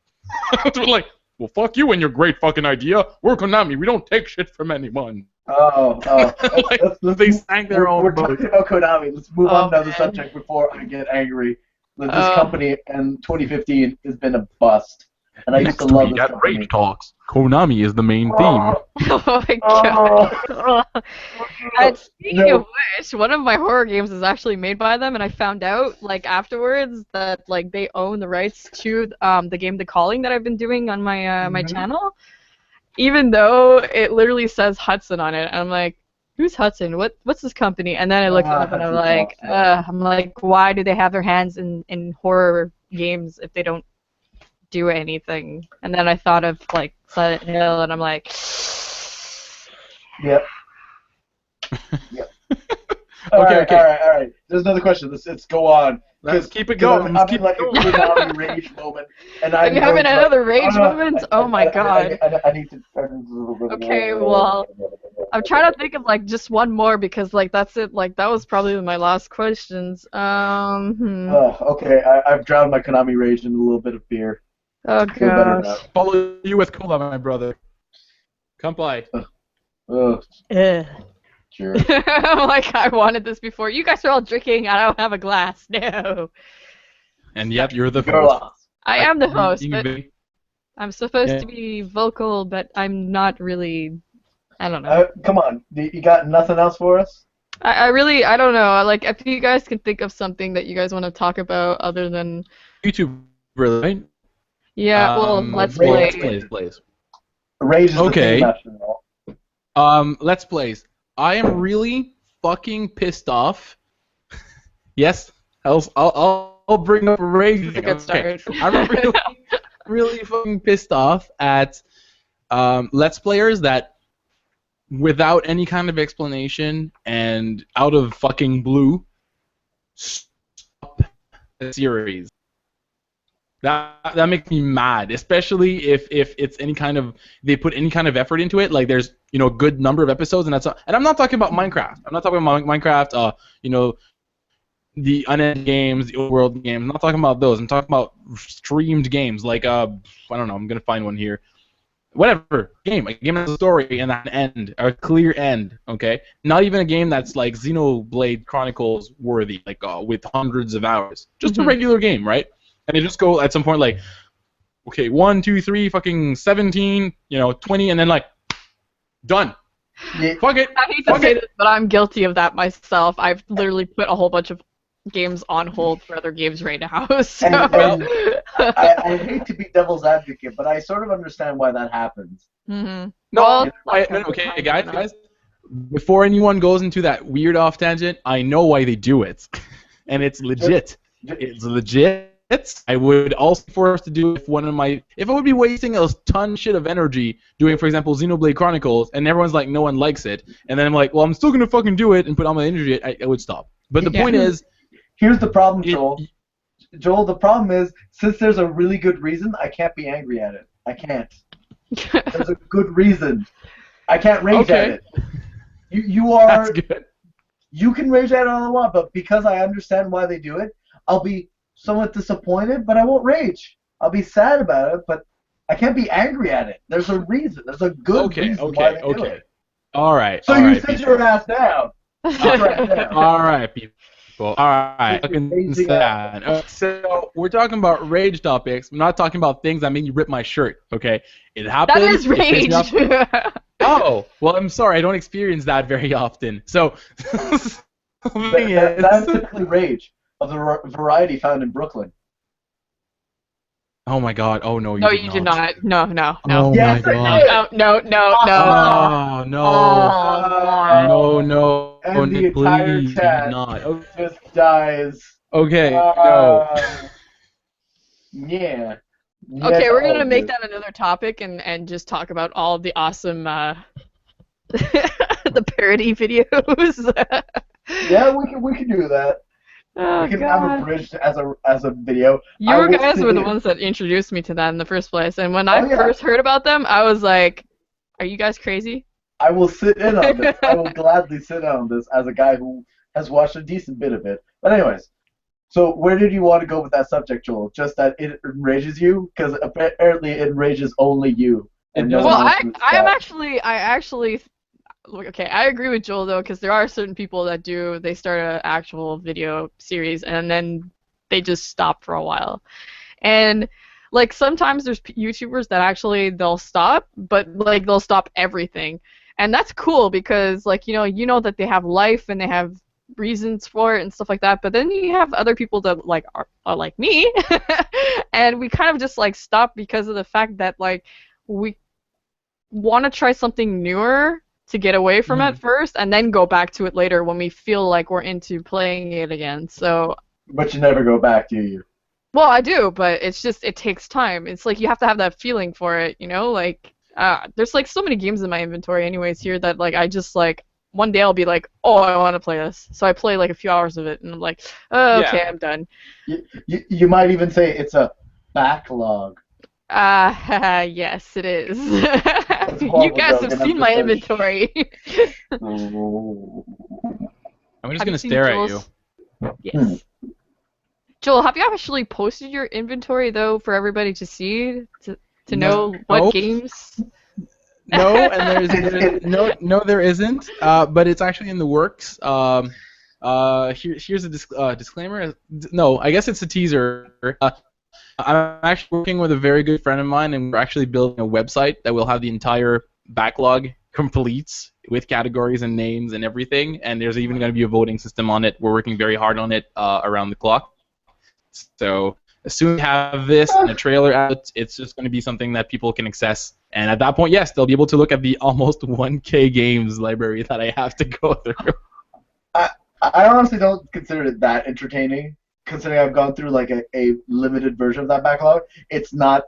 So we're like, well, fuck you and your great fucking idea. We're Konami. We don't take shit from anyone. Like, they sank their own We're boat. talking about Konami. Let's move Oh, on to the man. subject before I get angry. This Oh. company in 2015 has been a bust, and I used to love this company. Talks, Konami is the main Oh, Oh my oh, god. And speaking no. of which, one of my horror games is actually made by them, and I found out like afterwards that like they own the rights to the game The Calling that I've been doing on my my Mhm. channel. Even though it literally says Hudson on it, and I'm like, who's Hudson? What's this company? And then I looked it up and I'm like, why do they have their hands in horror games if they don't do anything? And then I thought of like Silent Hill, and I'm like, Yep. Okay, All okay. right. There's another question. Let's go on. Let's keep it 'Cause going. I'm Let's in keep like it a going. Konami rage moment, and are I'm you having going to, another rage like, moment? Oh my god. I need to turn this a little bit. Okay, well, I'm trying to think of like just one more because like that's it. Like that was probably my last questions. Okay, I've drowned my Konami rage in a little bit of beer. Oh Feel better gosh. Follow you with cola, my brother. Come play. Oh, Ugh. sure. I'm like, I wanted this before. You guys are all drinking. I don't have a glass. No. And yet you're the Girl, host. I am the host, You but be- I'm supposed Yeah. to be vocal, but I'm not really. I don't know. come on, you got nothing else for us? I don't know. Like, if you guys can think of something that you guys want to talk about other than. YouTube, right? Yeah, well, let's Let's play. Plays. Rage is Okay. the theme after all. Let's plays. I am really fucking pissed off. Yes, I'll bring up a rage. This is a good start. I'm really fucking pissed off at Let's Players that, without any kind of explanation and out of fucking blue, stop the series. That makes me mad, especially if it's any kind of they put any kind of effort into it. Like there's a good number of episodes, and and I'm not talking about Minecraft. I'm not talking about Minecraft. The unending games, the old world games. I'm not talking about those. I'm talking about streamed games. Like I don't know. I'm gonna find one here. Whatever a game has a story and an end, a clear end. Okay, not even a game that's like Xenoblade Chronicles worthy, like with hundreds of hours. Just a regular game, right? And they just go at some point like, okay, 1, 2, 3, fucking 17, 20, and then like, done. Yeah. Fuck it. I hate to Fuck say it. this, but I'm guilty of that myself. I've literally put a whole bunch of games on hold for other games right now. So. And I hate to be devil's advocate, but I sort of understand why that happens. Mm-hmm. No, okay, guys. Before anyone goes into that weird off tangent, I know why they do it, and it's legit. It's legit. I would also be forced to do if I would be wasting a ton shit of energy doing, for example, Xenoblade Chronicles, and everyone's like, no one likes it, and then I'm like, well, I'm still gonna fucking do it and put all my energy. I would stop. But the point is, here's the problem, Joel. Joel, the problem is, since there's a really good reason, I can't be angry at it. I can't. There's a good reason. I can't rage at it. You That's are. good. You can rage at it all I want, but because I understand why they do it, I'll be somewhat disappointed, but I won't rage. I'll be sad about it, but I can't be angry at it. There's a reason. There's a good Okay, reason why okay, they do okay. it. All right, So all you right, sit your people. ass down. Sit your ass down. All right, people. All right, Sit your fucking raging ass. sad. So we're talking about rage topics. I'm not talking about things that make you rip my shirt. Okay, it That happens. is It pisses me off. rage. Oh, well, I'm sorry. I don't experience that very often. So, the thing That's is, typically rage of the variety found in Brooklyn. oh my God. Oh no, you No, did you did not. not. No, no, no. Oh Yes, my I God. did. No, no, no, no. Oh no. Oh, No, no, and the entire please, you did chat not. just dies. Okay, no. Uh, yeah. Yeah, Okay, to we're all gonna of make this. that another topic and just talk about all of the awesome the parody videos. Yeah, we can do that. Oh We can have a God. bridge as a video. You I will guys sit were the in. ones that introduced me to that in the first place, and when Oh I yeah, first heard about them, I was like, "Are you guys crazy?" I will sit in on this. I will gladly sit on this as a guy who has watched a decent bit of it. But anyways, so where did you want to go with that subject, Joel? Just that it enrages you? Because apparently it enrages only you It and no Well, one doesn't. else in the I am chat. actually look, okay, I agree with Joel though, because there are certain people that they start an actual video series and then they just stop for a while. And like sometimes there's YouTubers that actually they'll stop, but like they'll stop everything. And that's cool because like you know that they have life and they have reasons for it and stuff like that. But then you have other people that like are like me, and we kind of just like stop because of the fact that like we want to try something newer to get away from it first and then go back to it later when we feel like we're into playing it again. So, But you never go back, do you? well, I do, but it's just it takes time. It's like you have to have that feeling for it, like there's like so many games in my inventory anyways here that like I just like one day I'll be like, "Oh, I want to play this." So I play like a few hours of it and I'm like, "Oh, okay, Yeah. I'm done." You might even say it's a backlog. Yes, it is. That's a You horrible guys joke, have and I'm seen my just inventory. Oh. I'm just Have gonna you seen stare at you. Joel's? Yes. Joel, have you actually posted your inventory though for everybody to see to know what No. games? No, and there's there isn't. But it's actually in the works. Here's a disclaimer. No, I guess it's a teaser. I'm actually working with a very good friend of mine, and we're actually building a website that will have the entire backlog complete with categories and names and everything. And there's even going to be a voting system on it. We're working very hard on it around the clock. So as soon as we have this and a trailer out, it's just going to be something that people can access. And at that point, yes, they'll be able to look at the almost 1K games library that I have to go through. I honestly don't consider it that entertaining, considering I've gone through like a limited version of that backlog. It's not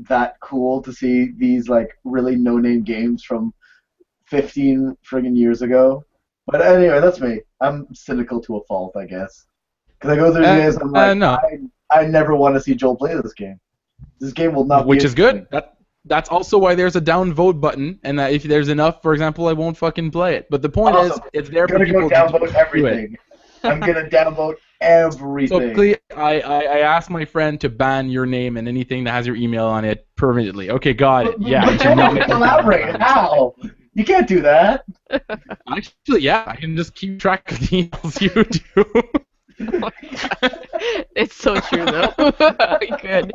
that cool to see these like really no-name games from 15 friggin' years ago. But anyway, that's me. I'm cynical to a fault, I guess. Because I go through the games, I'm like, No, I never want to see Joel play this game. This game will not be which is interesting. good. That's also why there's a downvote button, and that if there's enough, for example, I won't fucking play it. But the point is, Awesome. it's there I'm for gonna people go to downvote do it. everything. I'm gonna downvote everything. So please, I asked my friend to ban your name and anything that has your email on it permanently. Okay, got it. Yeah, But you then should not you make can me collaborate. ban. How? You can't do that. Actually, yeah, I can just keep track of the emails you do. Oh my God. It's so true though. Good.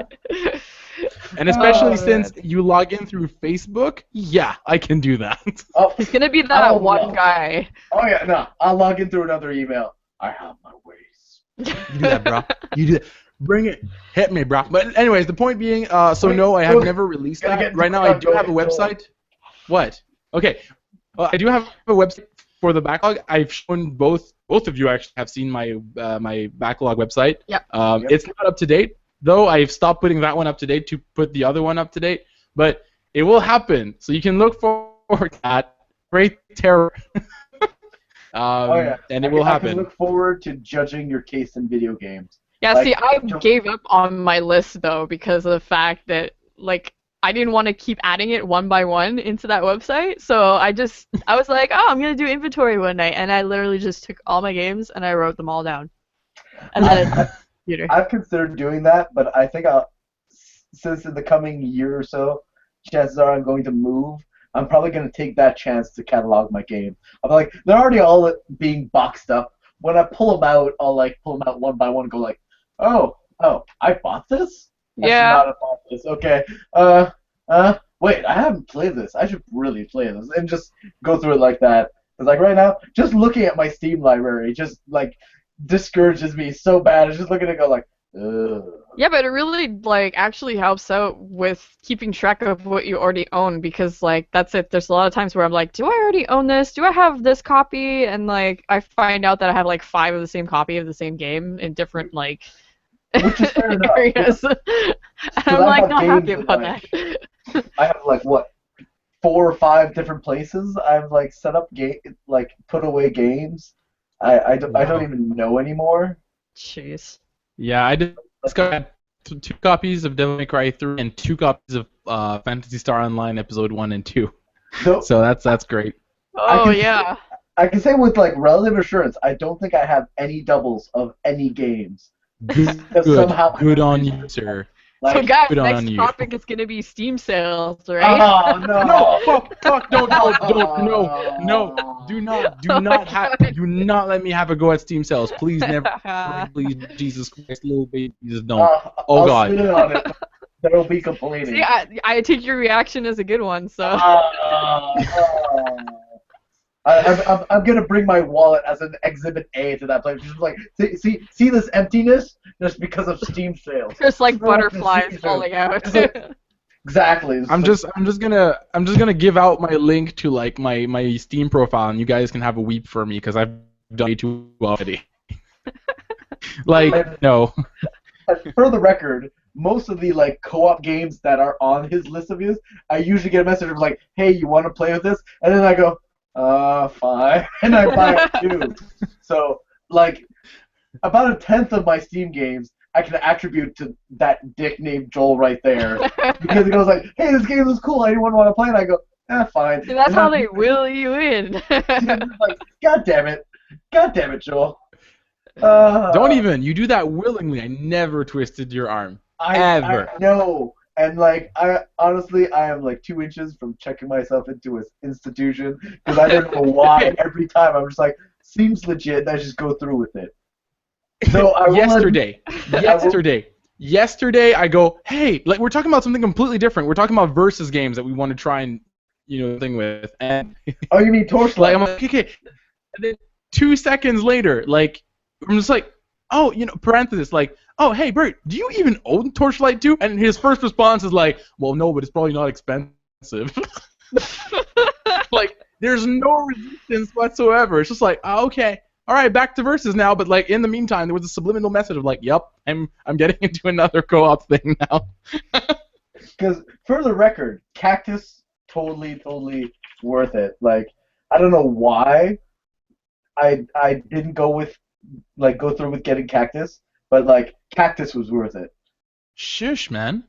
And especially Oh, since you log in through Facebook, yeah, I can do that. Oh, He's gonna be that Oh, one no. guy. oh yeah, no. I'll log in through another email. I have my ways. You do that, bro. You do that. Bring it. Hit me, bro. But anyways, the point being, so Wait, no, I have Joel, never released gotta that. get Right now, Joel I do have a going, Joel. website. What? Okay. I do have a website for the backlog. I've shown both of you actually have seen my my backlog website. Yep. Yep. It's not up to date, though. I've stopped putting that one up to date to put the other one up to date. But it will happen, so you can look forward to that. Great terror. Oh yeah. And it I will can happen. look forward to judging your taste in video games. Yeah, Like, see, I Joel- gave up on my list though because of the fact that like I didn't want to keep adding it one by one into that website, so I was like, oh, I'm gonna do inventory one night, and I literally just took all my games and I wrote them all down. And then computer. I've considered doing that, but I think since in the coming year or so, chances are I'm going to move. I'm probably going to take that chance to catalog my game. I'm like, they're already all being boxed up. When I pull them out, I'll like pull them out one by one and go like, oh, I bought this? I should not have bought this. Okay. Wait, I haven't played this. I should really play this. And just go through it like that. Because like right now, just looking at my Steam library just like discourages me so bad. It's just looking at it go like, ugh. Yeah, but it really like actually helps out with keeping track of what you already own, because like that's it. There's a lot of times where I'm like, do I already own this? Do I have this copy? And like I find out that I have like 5 of the same copy of the same game in different like Which is fair enough. areas. And I'm like not happy about that. I have like what 4 or 5 different places I've like set up put away games. I don't even know anymore. Jeez. Yeah, I just got 2 copies of Devil May Cry 3 and 2 copies of Phantasy Star Online Episode 1 and 2. So that's great. Oh yeah. I can say with like relative assurance, I don't think I have any doubles of any games. Good on you, sir. So guys, good next on you. topic is gonna be Steam sales, right? Oh no! No, fuck, don't, do not let me have a go at Steam sales, please, never, please, Jesus Christ, little baby, just don't. Oh God. I'll spit it on it. There will be complaining. See, I take your reaction as a good one, so. I'm gonna bring my wallet as an exhibit A to that place. Just like see this emptiness just because of Steam sales. Just like butterflies falling out. Exactly. I'm just gonna give out my link to like my Steam profile, and you guys can have a weep for me because I've done way too already. Like no. For the record, most of the like co-op games that are on his list of views, I usually get a message of like, "Hey, you want to play with this?" And then I go, fine, and I buy it too. So, like, about a 10th of my Steam games I can attribute to that dick named Joel right there, because he goes like, "Hey, this game is cool. Anyone want to play it?" I go, fine. See, that's how they will you in. Like, God damn it, Joel. Don't even. You do that willingly. I never twisted your arm. Ever. I know. And like, I am like 2 inches from checking myself into an institution because I don't know why. Every time I'm just like, seems legit, and I just go through with it. So yesterday I go, hey, like we're talking about something completely different. We're talking about versus games that we want to try and thing with. And oh, you mean Torchlight? Like I'm like, okay. And then 2 seconds later, like I'm just like, oh, parenthesis, like, oh, hey, Bert, do you even own Torchlight 2? And his first response is like, well, no, but it's probably not expensive. Like, there's no resistance whatsoever. It's just like, oh, okay, all right, back to versus now. But like in the meantime, there was a subliminal message of like, yep, I'm getting into another co-op thing now. Because for the record, Cactus totally worth it. Like, I don't know why I didn't go through with getting Cactus. But, like, Cactus was worth it. Shush, man.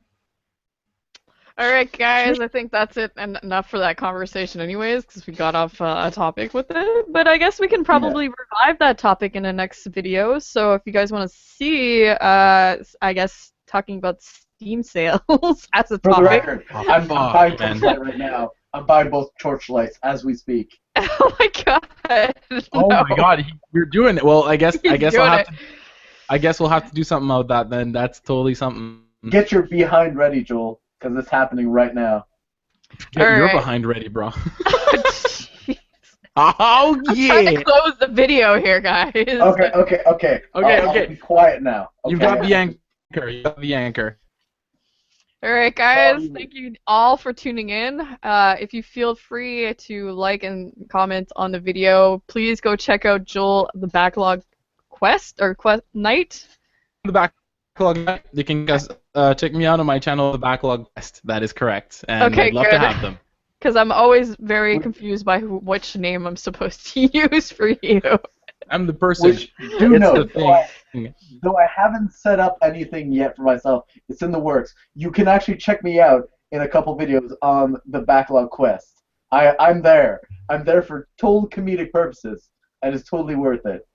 Alright, guys, I think that's it and enough for that conversation anyways, because we got off a topic with it. But I guess we can probably revive that topic in the next video. So if you guys want to see, I guess, talking about Steam sales as a topic. For the record, I'm buying Torchlight right now. I'm buying both Torchlights as we speak. Oh, my God. Oh, my God. You're doing it. Well, I guess we'll have to do something about that then. That's totally something. Get your behind ready, Joel, because it's happening right now. Get your behind ready, bro. Oh, yeah. I'm trying to close the video here, guys. Okay. I'll be quiet now. Okay. You've got the anchor. Alright, guys. Thank you all for tuning in. If you feel free to like and comment on the video, please go check out Joel the Backlog Night. The Backlog Night. You can check me out on my channel, The Backlog Quest. That is correct. And okay, I'd love to have them. Because I'm always very confused by which name I'm supposed to use for you. I'm the person. Which, though I haven't set up anything yet for myself, it's in the works. You can actually check me out in a couple videos on the backlog quest. I'm there. I'm there for total comedic purposes, and it's totally worth it.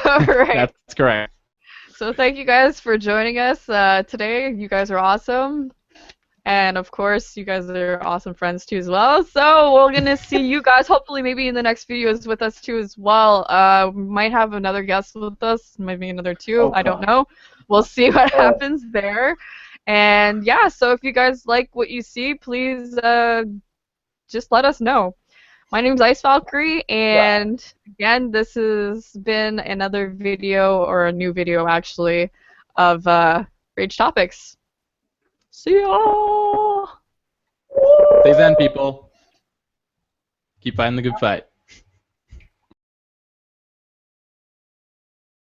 All right. That's correct. So thank you guys for joining us today. You guys are awesome. And of course, you guys are awesome friends too as well. So we're gonna see you guys hopefully maybe in the next videos with us too as well. We might have another guest with us, maybe another two. Oh, I don't God. know. We'll see what Oh. happens there. And yeah, so if you guys like what you see, please just let us know. My name's Ice Valkyrie, and again, this has been another video, or a new video actually, of Rage Topics. See ya! Stay zen, people. Keep fighting the good fight.